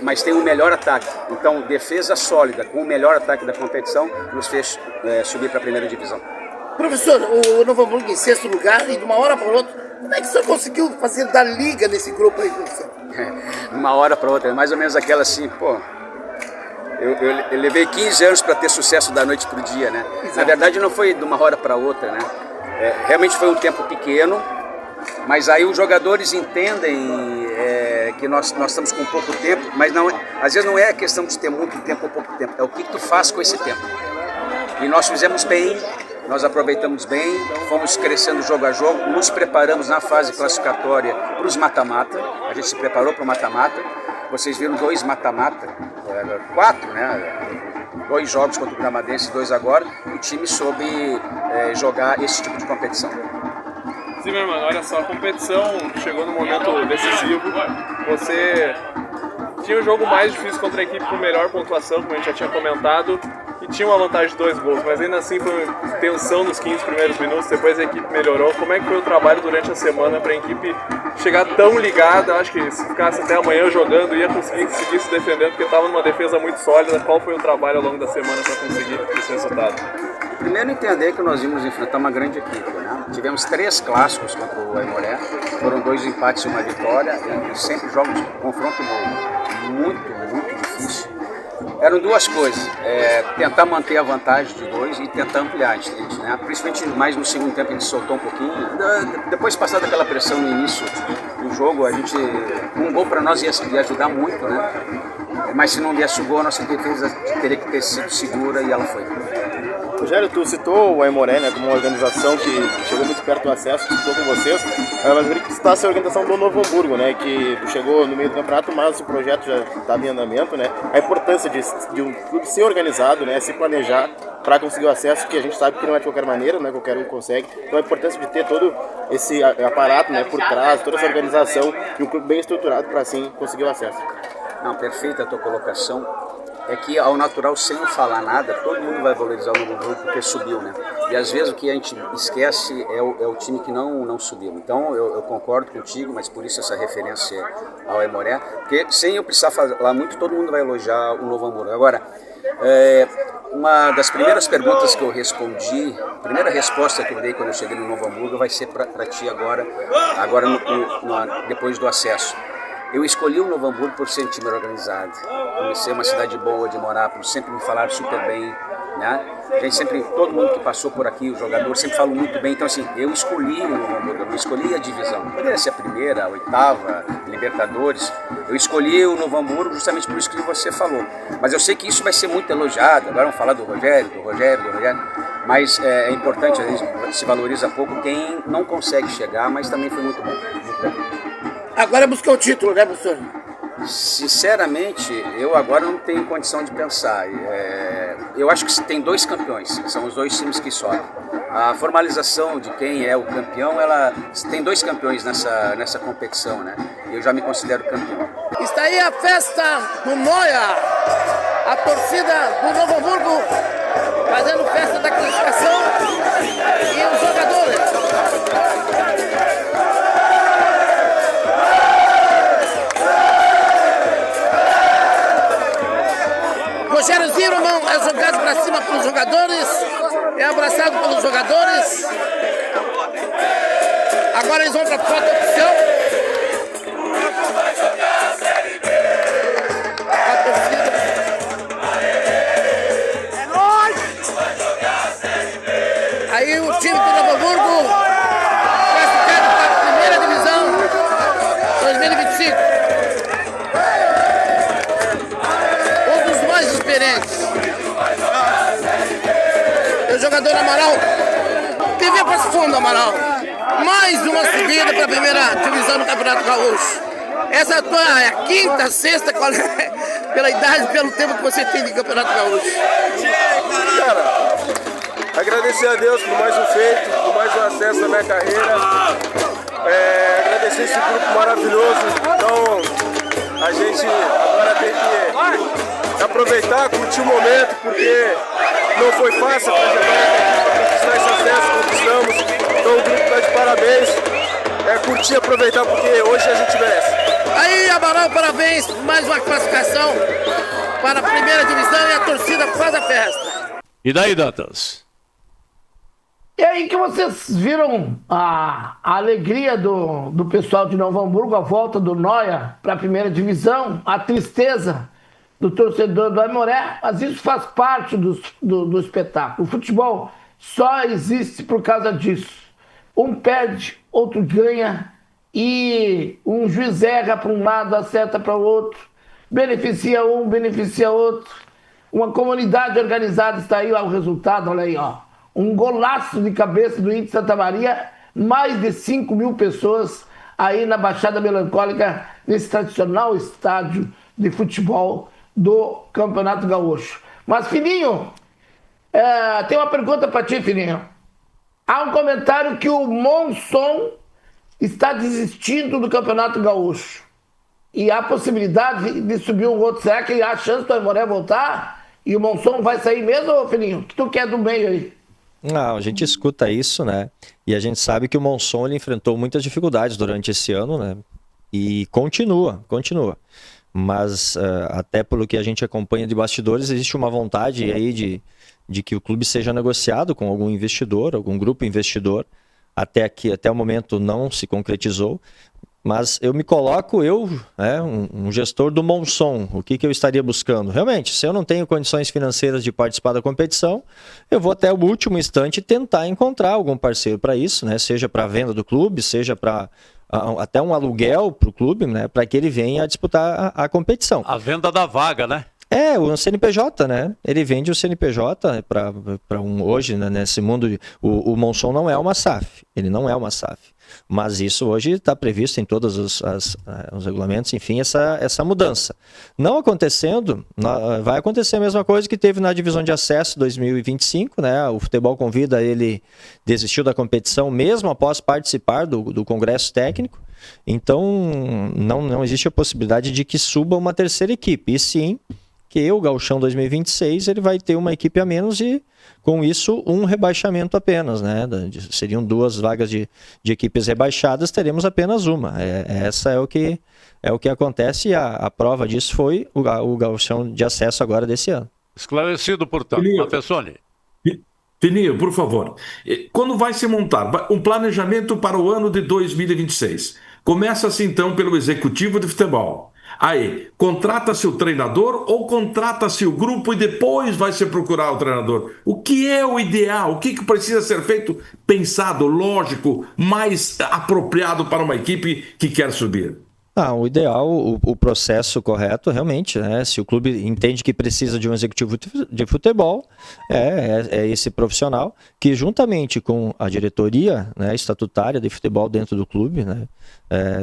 Mas tem o melhor ataque. Então, defesa sólida com o melhor ataque da competição nos fez subir para a primeira divisão. Professor, o Novo Hamburgo em 6º lugar, e de uma hora para outra, como é que o senhor conseguiu fazer da liga nesse grupo aí, professor? De uma hora para outra, mais ou menos aquela assim, pô. Eu levei 15 anos para ter sucesso da noite para o dia, né? Exato. Na verdade, não foi de uma hora para outra, né? Realmente foi um tempo pequeno, mas aí os jogadores entendem que nós estamos com pouco tempo, mas não, às vezes não é a questão de ter muito tempo ou pouco tempo, é o que tu faz com esse tempo. E nós fizemos bem, nós aproveitamos bem, fomos crescendo jogo a jogo, nos preparamos na fase classificatória para os mata-mata, a gente se preparou para o mata-mata, vocês viram 2 mata-mata, 4, né? 2 jogos contra o Gramadense, 2 agora, o time soube jogar esse tipo de competição. Sim, meu irmão, olha só, a competição chegou no momento decisivo. Você tinha o jogo mais difícil contra a equipe com melhor pontuação, como a gente já tinha comentado, e tinha uma vantagem de 2 gols, mas ainda assim foi tensão nos 15 primeiros minutos, depois a equipe melhorou. Como é que foi o trabalho durante a semana para a equipe chegar tão ligada? Acho que se ficasse até amanhã jogando, ia conseguir seguir se defendendo, porque estava numa defesa muito sólida. Qual foi o trabalho ao longo da semana para conseguir esse resultado? Primeiro, entender que nós íamos enfrentar uma grande equipe, né? Tivemos 3 clássicos contra o Aimoré, foram 2 empates e 1 vitória, e sempre jogos de confronto muito difícil. Eram 2 coisas, tentar manter a vantagem de 2 e tentar ampliar, né? Principalmente mais no segundo tempo a gente soltou um pouquinho, depois de passar daquela pressão no início do jogo, um gol para nós ia ajudar muito, né? Mas se não desse o gol, a nossa defesa teria que ter sido segura, e ela foi. Rogério, tu citou o Aimoré, né, como uma organização que chegou muito perto do acesso, que citou com vocês, mas eu queria que citasse a organização do Novo Hamburgo, né, que chegou no meio do campeonato, mas o projeto já estava em andamento, né, a importância de um clube ser organizado, né, se planejar para conseguir o acesso, que a gente sabe que não é de qualquer maneira, né, qualquer um consegue, então a importância de ter todo esse aparato, né, por trás, toda essa organização e um clube bem estruturado para assim conseguir o acesso. Não, perfeita a tua colocação. É que ao natural, sem falar nada, todo mundo vai valorizar o Novo Hamburgo porque subiu, né? E às vezes o que a gente esquece é o time que não subiu. Então eu concordo contigo, mas por isso essa referência ao Aimoré, porque sem eu precisar falar muito, todo mundo vai elogiar o Novo Hamburgo. Agora, uma das primeiras perguntas que eu respondi, a primeira resposta que eu dei quando eu cheguei no Novo Hamburgo vai ser para ti agora depois do acesso. Eu escolhi o Novo Hamburgo por ser um time organizado, por ser uma cidade boa de morar, por sempre me falar super bem, né? A gente sempre, todo mundo que passou por aqui, os jogadores sempre falam muito bem. Então assim, eu escolhi o Novo Hamburgo, eu não escolhi a divisão. Poderia ser a primeira, a 8ª, Libertadores. Eu escolhi o Novo Hamburgo justamente por isso que você falou. Mas eu sei que isso vai ser muito elogiado. Agora vamos falar do Rogério. Mas é importante, a gente se valoriza pouco quem não consegue chegar, mas também foi muito bom. Agora é buscar o título, né, professor? Sinceramente, eu agora não tenho condição de pensar. Eu acho que tem 2 campeões, são os 2 times que sobem. A formalização de quem é o campeão, tem 2 campeões nessa competição, né? Eu já me considero campeão. Está aí a festa do Noia, a torcida do Novo Hamburgo fazendo festa da classificação e os jogadores. Rogério Zimmermann é jogado para cima pelos jogadores, é abraçado pelos jogadores. Agora eles vão para a foto oficial. A torcida. Aí o time do Novo Hamburgo classificado para a primeira divisão 2025. Um dos mais experientes. E o jogador Amaral. TV Passo Fundo, Amaral. Mais uma subida para a primeira divisão do Campeonato Gaúcho. Essa é a quinta, sexta, qual é? Pela idade, pelo tempo que você tem de Campeonato Gaúcho. Cara, agradecer a Deus por mais um feito, por mais um acesso na minha carreira. Agradecer esse grupo maravilhoso. Então, a gente agora tem que aproveitar, curtir o momento, porque não foi fácil para conquistar esse acesso, conquistamos. Então o grupo está de parabéns. Curtir e aproveitar, porque hoje a gente merece. Aí, Amaral, parabéns por mais uma classificação para a primeira divisão e a torcida faz a festa. E daí, Dantas? E aí que vocês viram a alegria do pessoal de Novo Hamburgo, a volta do Noia para a primeira divisão, a tristeza do torcedor do Aimoré, mas isso faz parte do espetáculo. O futebol só existe por causa disso. Um perde, outro ganha, e um juiz erra para um lado, acerta para o outro, beneficia um, beneficia outro. Uma comunidade organizada, está aí ó, o resultado, olha aí, ó. Um golaço de cabeça do Índio Santa Maria, mais de 5 mil pessoas aí na Baixada Melancólica, nesse tradicional estádio de futebol do Campeonato Gaúcho. Mas, Fininho, tem uma pergunta para ti, Fininho. Há um comentário que o Monson está desistindo do Campeonato Gaúcho. E há possibilidade de subir um outro. Será que há chance do Aimoré voltar? E o Monson vai sair mesmo, Fininho? O que tu quer do meio aí? Não, a gente escuta isso, né? E a gente sabe que o Monson ele enfrentou muitas dificuldades durante esse ano, né? E continua. Mas até pelo que a gente acompanha de bastidores, existe uma vontade aí de que o clube seja negociado com algum investidor, algum grupo investidor. Até o momento não se concretizou. Mas eu me coloco, um gestor do Monson, o que eu estaria buscando? Realmente, se eu não tenho condições financeiras de participar da competição, eu vou até o último instante tentar encontrar algum parceiro para isso, né? Seja para a venda do clube, seja para até um aluguel para o clube, né? Para que ele venha a disputar a competição. A venda da vaga, né? O CNPJ, né? Ele vende o CNPJ para hoje, né? Nesse mundo. O Monson não é uma SAF, ele não é uma SAF. Mas isso hoje está previsto em todos os regulamentos, enfim, essa mudança. Não acontecendo, vai acontecer a mesma coisa que teve na divisão de acesso 2025, né? O futebol convida, ele desistiu da competição mesmo após participar do congresso técnico. Então, não existe a possibilidade de que suba uma terceira equipe, e sim que o Gauchão 2026 ele vai ter uma equipe a menos e, com isso, um rebaixamento apenas, né? Seriam 2 vagas de equipes rebaixadas, teremos apenas uma. Essa é o que acontece, e a prova disso foi o Gauchão de acesso agora desse ano. Esclarecido, portanto. Mafessoni. Fininho, por favor. Quando vai se montar um planejamento para o ano de 2026? Começa-se, então, pelo executivo de futebol. Aí, contrata-se o treinador ou contrata-se o grupo e depois vai se procurar o treinador? O que é o ideal? O que precisa ser feito, pensado, lógico, mais apropriado para uma equipe que quer subir? O ideal, o processo correto, realmente, né? Se o clube entende que precisa de um executivo de futebol, é esse profissional que, juntamente com a diretoria, né, estatutária de futebol dentro do clube, né,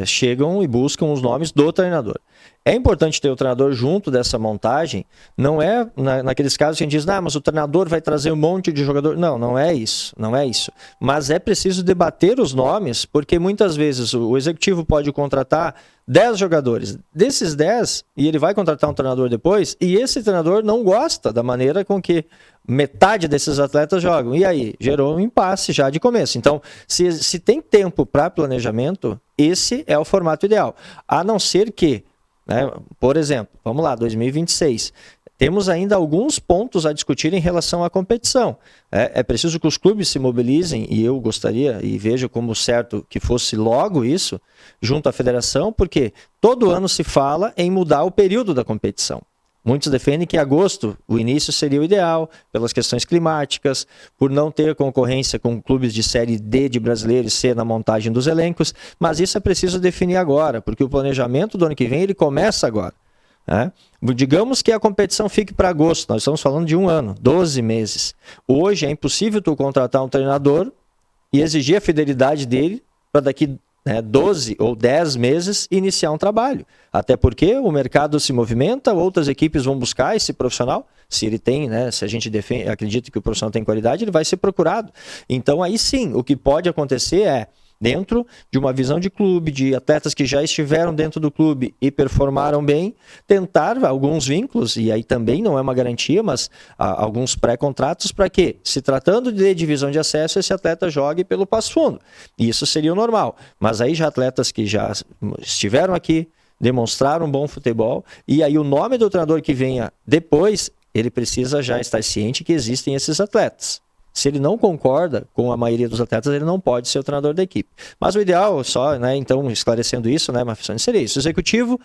chegam e buscam os nomes do treinador. É importante ter o treinador junto dessa montagem, não é naqueles casos que a gente diz, mas o treinador vai trazer um monte de jogador. Não é isso, não é isso. Mas é preciso debater os nomes, porque muitas vezes o executivo pode contratar 10 jogadores. Desses 10, e ele vai contratar um treinador depois, e esse treinador não gosta da maneira com que metade desses atletas jogam. E aí, gerou um impasse já de começo. Então, se tem tempo para planejamento, esse é o formato ideal. A não ser que, por exemplo, vamos lá, 2026, temos ainda alguns pontos a discutir em relação à competição. É preciso que os clubes se mobilizem, e eu gostaria e vejo como certo que fosse logo isso, junto à federação, porque todo ano se fala em mudar o período da competição. Muitos defendem que agosto, o início seria o ideal, pelas questões climáticas, por não ter concorrência com clubes de Série D de Brasileiro e C na montagem dos elencos, mas isso é preciso definir agora, porque o planejamento do ano que vem ele começa agora. Digamos que a competição fique para agosto, nós estamos falando de um ano, 12 meses. Hoje é impossível tu contratar um treinador e exigir a fidelidade dele para daqui 12 ou 10 meses iniciar um trabalho. Até porque o mercado se movimenta, outras equipes vão buscar esse profissional, se ele tem, se a gente acredita que o profissional tem qualidade, ele vai ser procurado. Então aí sim, o que pode acontecer é, dentro de uma visão de clube, de atletas que já estiveram dentro do clube e performaram bem, tentar alguns vínculos, e aí também não é uma garantia, mas alguns pré-contratos para que, se tratando de divisão de acesso, esse atleta jogue pelo Passo Fundo. Isso seria o normal. Mas aí já atletas que já estiveram aqui, demonstraram um bom futebol, e aí o nome do treinador que venha depois, ele precisa já estar ciente que existem esses atletas. Se ele não concorda com a maioria dos atletas, ele não pode ser o treinador da equipe. Mas o ideal, então, esclarecendo isso, Mafissoni, seria isso. Executivo,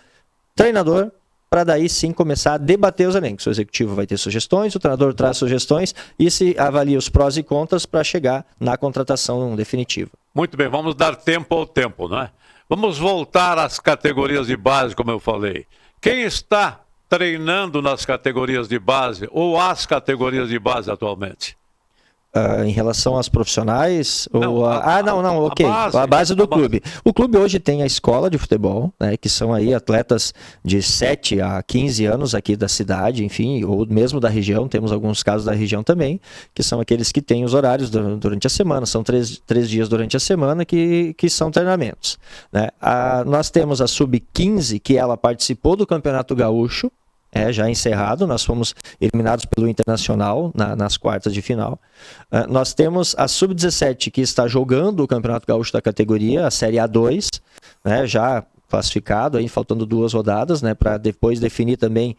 treinador, para daí sim começar a debater os elencos. O executivo vai ter sugestões, o treinador traz sugestões e se avalia os prós e contras para chegar na contratação definitiva. Muito bem, vamos dar tempo ao tempo, não é? Vamos voltar às categorias de base, como eu falei. Quem está treinando nas categorias de base ou as categorias de base atualmente? Em relação aos profissionais? A base do clube. O clube hoje tem a escola de futebol, que são aí atletas de 7 a 15 anos aqui da cidade, enfim, ou mesmo da região, temos alguns casos da região também, que são aqueles que têm os horários durante a semana, são três dias durante a semana que são treinamentos. Nós temos a Sub-15, que ela participou do Campeonato Gaúcho, já encerrado, nós fomos eliminados pelo Internacional nas quartas de final. Nós temos a Sub-17 que está jogando o Campeonato Gaúcho da categoria, a Série A2, já classificado, aí faltando 2 rodadas, para depois definir também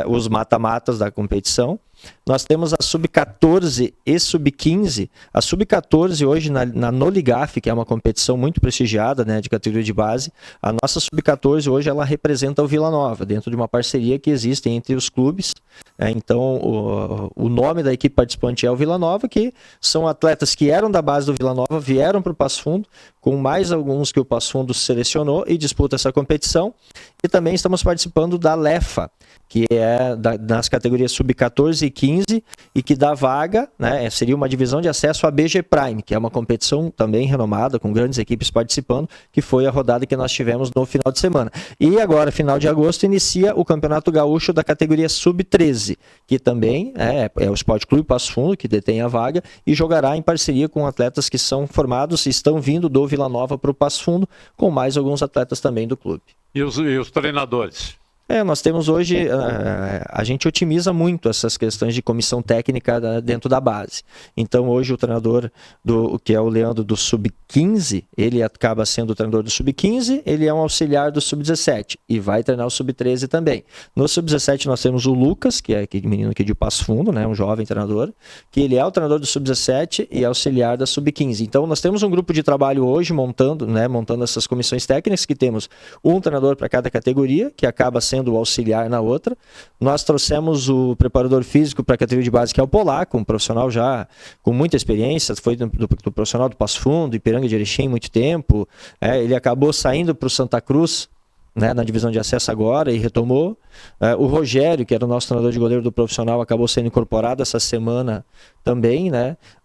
os mata-matas da competição. Nós temos a Sub-14 e Sub-15. A Sub-14 hoje na Noligaf, que é uma competição muito prestigiada, de categoria de base, a nossa Sub-14 hoje ela representa o Vila Nova, dentro de uma parceria que existe entre os clubes. Então, o nome da equipe participante é o Vila Nova, que são atletas que eram da base do Vila Nova, vieram para o Passo Fundo, com mais alguns que o Passo Fundo selecionou e disputa essa competição. E também estamos participando da LEFA, que é nas categorias Sub-14 e 15, e que dá vaga, seria uma divisão de acesso à BG Prime, que é uma competição também renomada, com grandes equipes participando, que foi a rodada que nós tivemos no final de semana. E agora, final de agosto, inicia o Campeonato Gaúcho da categoria Sub-13, que também é o Esporte Clube Passo Fundo, que detém a vaga, e jogará em parceria com atletas que são formados e estão vindo do Vila Nova para o Passo Fundo, com mais alguns atletas também do clube. E os treinadores? Nós temos hoje, a gente otimiza muito essas questões de comissão técnica dentro da base. Então hoje o treinador, que é o Leandro do Sub-15, ele acaba sendo o treinador do Sub-15, ele é um auxiliar do Sub-17 e vai treinar o Sub-13 também. No Sub-17 nós temos o Lucas, que é aquele menino aqui de Passo Fundo, um jovem treinador, que ele é o treinador do Sub-17 e auxiliar da Sub-15. Então nós temos um grupo de trabalho hoje montando essas comissões técnicas, que temos um treinador para cada categoria, que acaba sendo o auxiliar na outra. Nós trouxemos o preparador físico para a categoria de base, que é o Polaco, um profissional já com muita experiência, foi do profissional do Passo Fundo, Ipiranga de Erechim, muito tempo. Ele acabou saindo para o Santa Cruz, na divisão de acesso agora, e retomou. O Rogério, que era o nosso treinador de goleiro do profissional, acabou sendo incorporado essa semana também.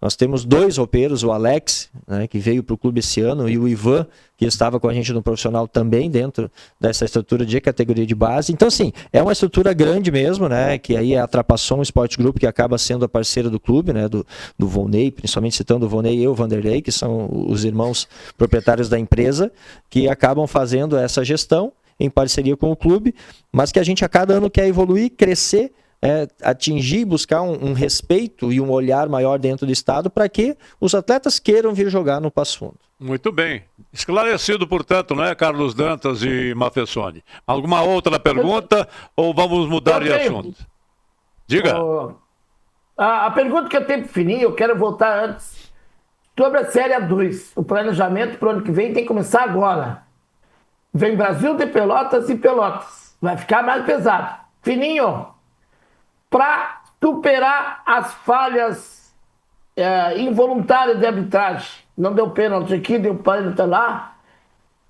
Nós temos 2 roupeiros, o Alex, que veio para o clube esse ano, e o Ivan, que estava com a gente no profissional também dentro dessa estrutura de categoria de base. Então, assim, é uma estrutura grande mesmo, né? Que aí é a Trapasson Esporte Group, que acaba sendo a parceira do clube, né? Do Volney, principalmente citando o Volney e o Vanderlei, que são os irmãos proprietários da empresa, que acabam fazendo essa gestão em parceria com o clube, mas que a gente a cada ano quer evoluir, crescer, atingir, buscar um respeito e um olhar maior dentro do estado para que os atletas queiram vir jogar no Passo Fundo. Muito bem. Esclarecido, portanto, não é, Carlos Dantas e Mafessoni? Alguma outra pergunta ou vamos mudar de assunto? Diga. A pergunta que eu tenho para o Fininho, eu quero voltar antes. Sobre a Série A2, o planejamento para o ano que vem tem que começar agora. Vem Brasil de Pelotas e Pelotas. Vai ficar mais pesado. Fininho, para superar as falhas involuntárias de arbitragem, não deu pênalti aqui, deu pênalti lá,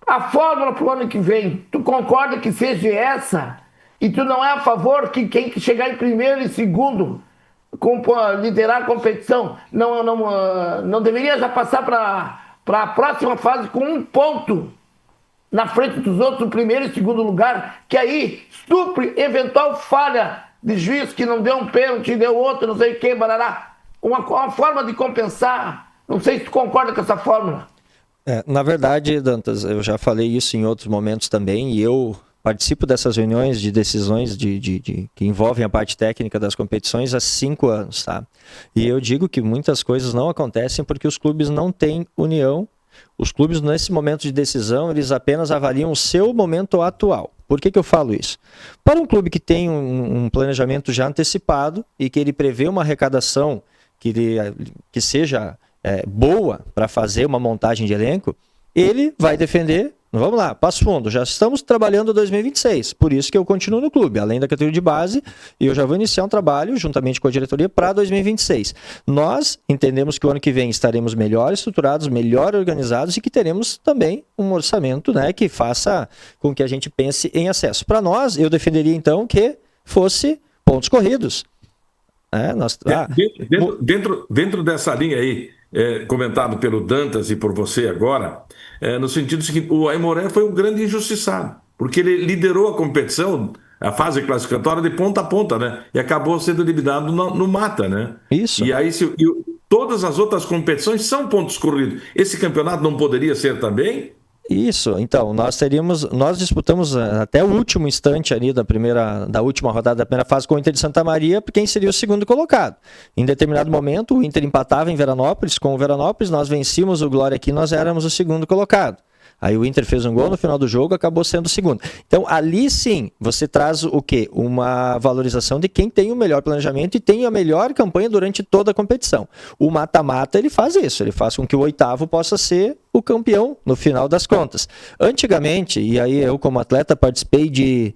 a fórmula para o ano que vem, tu concorda que seja essa? E tu não é a favor que quem chegar em primeiro e segundo, liderar a competição, não deveria já passar para a próxima fase com 1 ponto na frente dos outros, no primeiro e segundo lugar, que aí supre eventual falha de juiz que não deu um pênalti, deu outro, não sei o que, barará. Uma forma de compensar. Não sei se tu concorda com essa fórmula. Na verdade, Dantas, eu já falei isso em outros momentos também, e eu participo dessas reuniões de decisões que envolvem a parte técnica das competições há 5 anos, tá? E eu digo que muitas coisas não acontecem porque os clubes não têm união. Os clubes, nesse momento de decisão, eles apenas avaliam o seu momento atual. Por que eu falo isso? Para um clube que tem um planejamento já antecipado e que ele prevê uma arrecadação que seja boa para fazer uma montagem de elenco, ele vai defender. Vamos lá, Passo Fundo, já estamos trabalhando 2026, por isso que eu continuo no clube, além da categoria de base, e eu já vou iniciar um trabalho juntamente com a diretoria para 2026. Nós entendemos que o ano que vem estaremos melhor estruturados, melhor organizados e que teremos também um orçamento, né, que faça com que a gente pense em acesso. Para nós, eu defenderia então que fosse pontos corridos. Dentro dessa linha aí, comentado pelo Dantas e por você agora, no sentido seguinte, o Aimoré foi um grande injustiçado, porque ele liderou a competição, a fase classificatória de ponta a ponta, né? E acabou sendo eliminado no mata, né? Isso. E aí, todas as outras competições são pontos corridos. Esse campeonato não poderia ser também? Isso, então, nós disputamos até o último instante ali da última rodada da primeira fase com o Inter de Santa Maria, quem seria o segundo colocado. Em determinado momento, o Inter empatava em Veranópolis, com o Veranópolis nós vencíamos o Glória aqui, nós éramos o segundo colocado. Aí o Inter fez um gol no final do jogo, acabou sendo o segundo. Então, ali sim, você traz o quê? Uma valorização de quem tem o melhor planejamento e tem a melhor campanha durante toda a competição. O mata-mata, ele faz isso, ele faz com que o 8º possa ser o campeão no final das contas. Antigamente, e aí eu como atleta participei de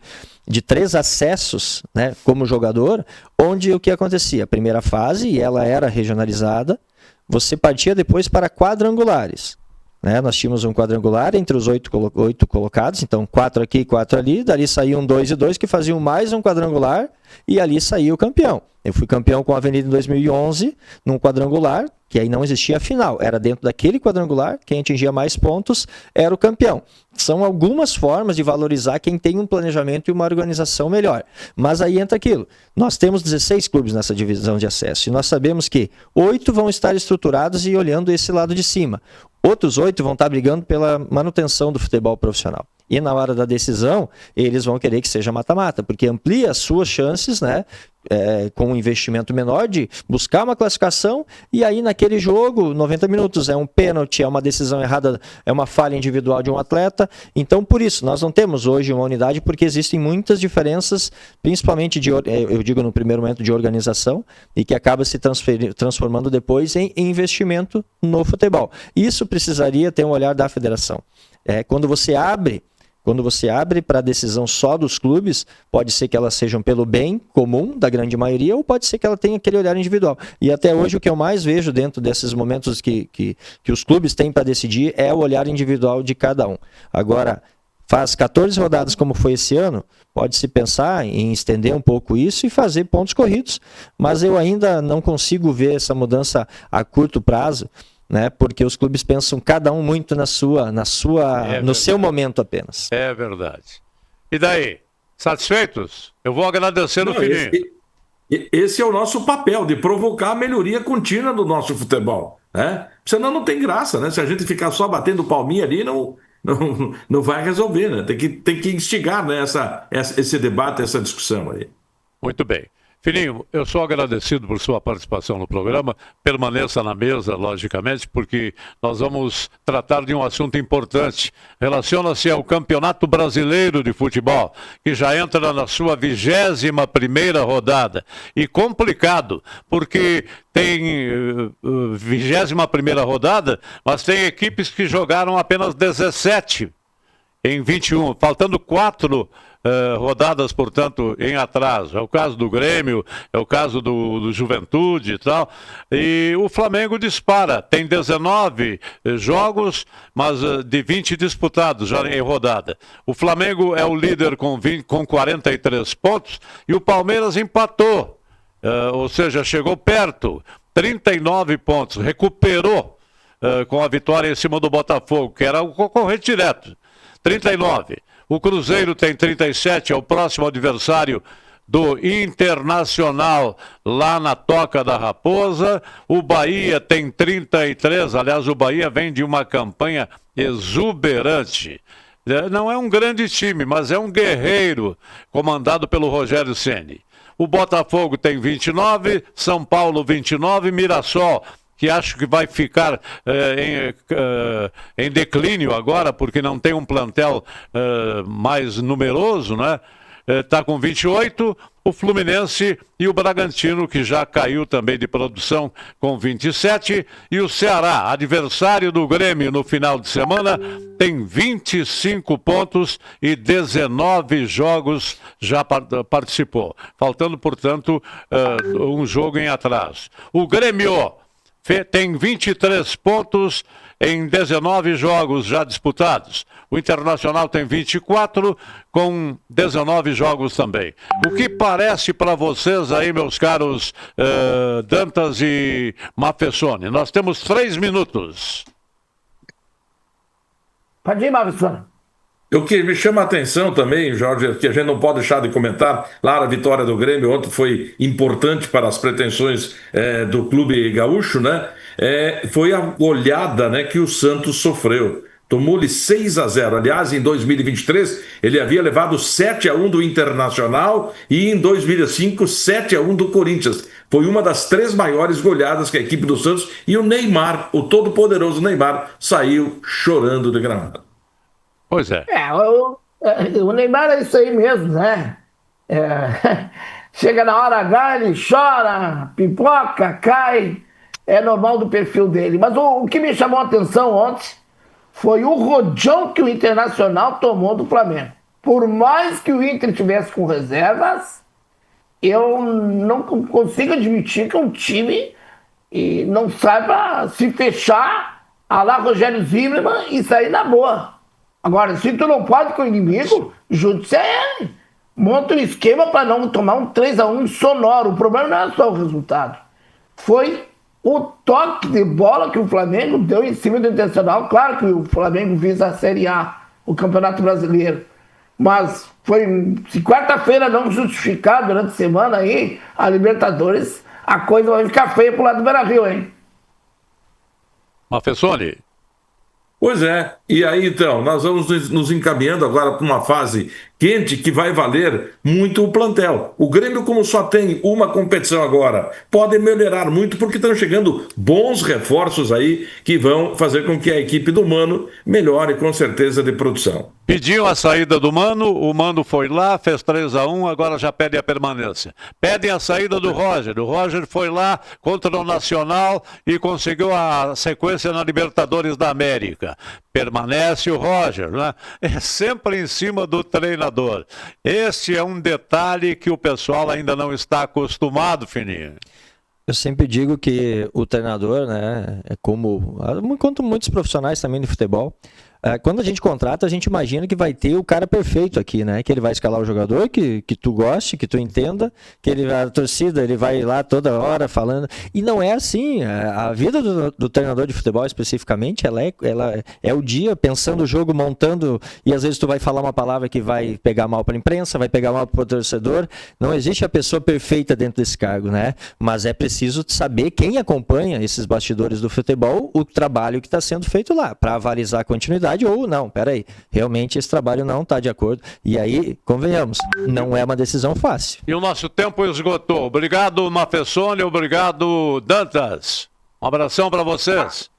3 acessos, né, como jogador, onde o que acontecia? A primeira fase, e ela era regionalizada, você partia depois para quadrangulares. Nós tínhamos um quadrangular entre os 8 colocados, então 4 aqui e 4 ali, dali saíam 2 e 2 que faziam mais um quadrangular e ali saía o campeão. Eu fui campeão com a Avenida em 2011, num quadrangular, que aí não existia a final, era dentro daquele quadrangular, quem atingia mais pontos era o campeão. São algumas formas de valorizar quem tem um planejamento e uma organização melhor. Mas aí entra aquilo, nós temos 16 clubes nessa divisão de acesso, e nós sabemos que 8 vão estar estruturados e olhando esse lado de cima. Outros 8 vão estar brigando pela manutenção do futebol profissional. E na hora da decisão, eles vão querer que seja mata-mata, porque amplia as suas chances, né, com um investimento menor de buscar uma classificação, e aí naquele jogo, 90 minutos, é um pênalti, é uma decisão errada, é uma falha individual de um atleta. Então, por isso, nós não temos hoje uma unidade, porque existem muitas diferenças, principalmente, eu digo no primeiro momento, de organização, e que acaba se transformando depois em investimento no futebol. Isso precisaria ter um olhar da federação. Quando você abre para a decisão só dos clubes, pode ser que elas sejam pelo bem comum da grande maioria, ou pode ser que ela tenha aquele olhar individual. E até hoje o que eu mais vejo dentro desses momentos que os clubes têm para decidir é o olhar individual de cada um. Agora, faz 14 rodadas como foi esse ano, pode-se pensar em estender um pouco isso e fazer pontos corridos, mas eu ainda não consigo ver essa mudança a curto prazo, né? Porque os clubes pensam cada um muito no seu momento apenas. É verdade. E daí? Satisfeitos? Eu vou agradecer no Fininho. Esse é o nosso papel, de provocar a melhoria contínua do nosso futebol, né? Senão não tem graça, né? Se a gente ficar só batendo palminha ali, não vai resolver, né? Tem que instigar, né, esse debate, essa discussão aí. Muito bem. Fininho, eu sou agradecido por sua participação no programa. Permaneça na mesa, logicamente, porque nós vamos tratar de um assunto importante. Relaciona-se ao Campeonato Brasileiro de Futebol, que já entra na sua 21ª rodada. E complicado, porque tem 21ª rodada, mas tem equipes que jogaram apenas 17 em 21, faltando 4 rodadas, portanto, em atraso. É o caso do Grêmio, é o caso do Juventude e tal. E o Flamengo dispara, tem 19 jogos, mas de 20 disputados já em rodada. O Flamengo é o líder com 43 pontos e o Palmeiras empatou, ou seja, chegou perto, 39 pontos, recuperou com a vitória em cima do Botafogo, que era o concorrente direto, 39. O Cruzeiro tem 37, é o próximo adversário do Internacional lá na Toca da Raposa. O Bahia tem 33, aliás, o Bahia vem de uma campanha exuberante. Não é um grande time, mas é um guerreiro comandado pelo Rogério Ceni. O Botafogo tem 29, São Paulo 29, Mirassol, que acho que vai ficar em declínio agora, porque não tem um plantel mais numeroso, né? Está com 28, o Fluminense e o Bragantino, que já caiu também de produção, com 27, e o Ceará, adversário do Grêmio no final de semana, tem 25 pontos e 19 jogos já participou, faltando, portanto, um jogo em atraso. O Grêmio tem 23 pontos em 19 jogos já disputados. O Internacional tem 24, com 19 jogos também. O que parece para vocês aí, meus caros Dantas e Mafessoni? Nós temos 3 minutos. Pode ir, Mafessoni. O que me chama a atenção também, Jorge, que a gente não pode deixar de comentar, claro, a vitória do Grêmio ontem foi importante para as pretensões do clube gaúcho, né? Foi a goleada, né, que o Santos sofreu. Tomou-lhe 6-0. Aliás, em 2023, ele havia levado 7-1 do Internacional e em 2005, 7-1 do Corinthians. Foi uma das 3 maiores goleadas que a equipe do Santos, e o Neymar, o todo-poderoso Neymar, saiu chorando de gramado. Pois é. O Neymar é isso aí mesmo, né? Chega na hora H, ele chora, pipoca, cai. É normal do perfil dele. Mas o que me chamou a atenção ontem foi o rodeão que o Internacional tomou do Flamengo. Por mais que o Inter tivesse com reservas, eu não consigo admitir que um time não saiba se fechar a lá Rogério Zimmermann e sair na boa. Agora, se tu não pode com o inimigo, junte-se a ele. Monta um esquema para não tomar um 3-1 sonoro. O problema não é só o resultado. Foi o toque de bola que o Flamengo deu em cima do Internacional. Claro que o Flamengo visa a Série A, o Campeonato Brasileiro. Mas se quarta-feira não justificar durante a semana aí, a Libertadores, a coisa vai ficar feia pro lado do Beira-Rio, hein? Mafessoni. Pois é, e aí então, nós vamos nos encaminhando agora para uma fase quente que vai valer muito o plantel. O Grêmio, como só tem uma competição agora, pode melhorar muito porque estão chegando bons reforços aí que vão fazer com que a equipe do Mano melhore com certeza de produção. Pediu a saída do Mano, o Mano foi lá, fez 3-1, agora já pede a permanência. Pedem a saída do Roger, o Roger foi lá contra o Nacional e conseguiu a sequência na Libertadores da América. Permanece o Roger, né? É sempre em cima do treinador. Este é um detalhe que o pessoal ainda não está acostumado, Fininho. Eu sempre digo que o treinador, né, é como muitos profissionais também de futebol, Quando a gente contrata, a gente imagina que vai ter o cara perfeito aqui, né? Que ele vai escalar o jogador, que tu goste, que tu entenda, que a torcida, ele vai lá toda hora falando. E não é assim. A vida do treinador de futebol, especificamente, ela é o dia pensando o jogo, montando, e às vezes tu vai falar uma palavra que vai pegar mal para a imprensa, vai pegar mal para o torcedor. Não existe a pessoa perfeita dentro desse cargo, né? Mas é preciso saber quem acompanha esses bastidores do futebol, o trabalho que está sendo feito lá, para avalizar a continuidade ou não. Peraí, realmente esse trabalho não está de acordo. E aí, convenhamos, não é uma decisão fácil. E o nosso tempo esgotou. Obrigado, Mafessoni, obrigado, Dantas. Um abração para vocês.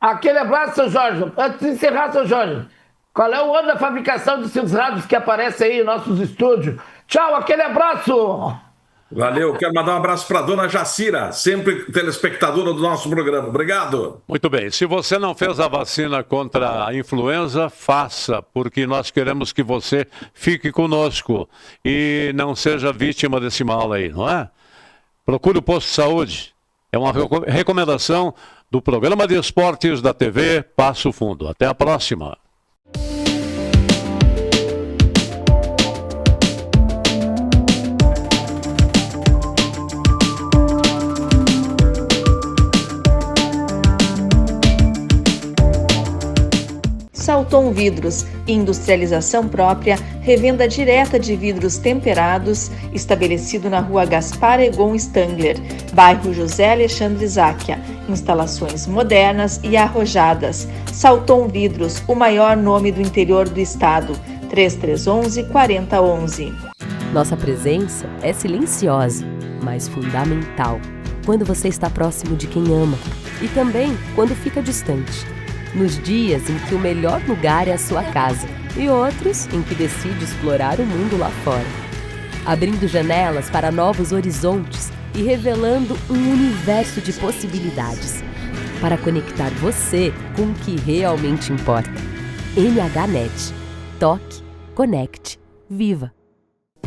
Aquele abraço, seu Jorge. Antes de encerrar, seu Jorge, qual é o ano da fabricação desses rádios que aparecem aí em nossos estúdios? Tchau, aquele abraço! Valeu, quero mandar um abraço para a dona Jacira, sempre telespectadora do nosso programa. Obrigado. Muito bem, se você não fez a vacina contra a influenza, faça, porque nós queremos que você fique conosco e não seja vítima desse mal aí, não é? Procure o posto de saúde. É uma recomendação do programa de esportes da TV Passo Fundo. Até a próxima. Salton Vidros, industrialização própria, revenda direta de vidros temperados, estabelecido na rua Gaspar Egon Stangler, bairro José Alexandre Záquia. Instalações modernas e arrojadas. Salton Vidros, o maior nome do interior do estado. 3311-4011. Nossa presença é silenciosa, mas fundamental. Quando você está próximo de quem ama e também quando fica distante. Nos dias em que o melhor lugar é a sua casa e outros em que decide explorar o mundo lá fora. Abrindo janelas para novos horizontes e revelando um universo de possibilidades para conectar você com o que realmente importa. NHNet. Toque, conecte, viva.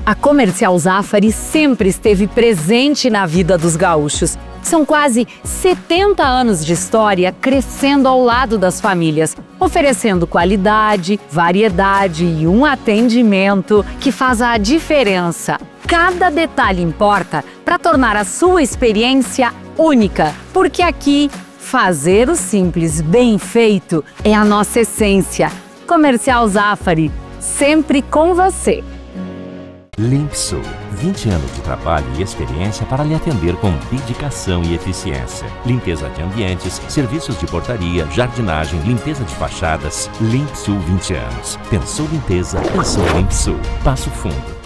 A Comercial Zafari sempre esteve presente na vida dos gaúchos. São quase 70 anos de história crescendo ao lado das famílias, oferecendo qualidade, variedade e um atendimento que faz a diferença. Cada detalhe importa para tornar a sua experiência única, porque aqui, fazer o simples bem feito é a nossa essência. Comercial Zafari, sempre com você. Limpsul, 20 anos de trabalho e experiência para lhe atender com dedicação e eficiência. Limpeza de ambientes, serviços de portaria, jardinagem, limpeza de fachadas. Limpsul 20 anos. Pensou limpeza, pensou Limpsul. Passo Fundo.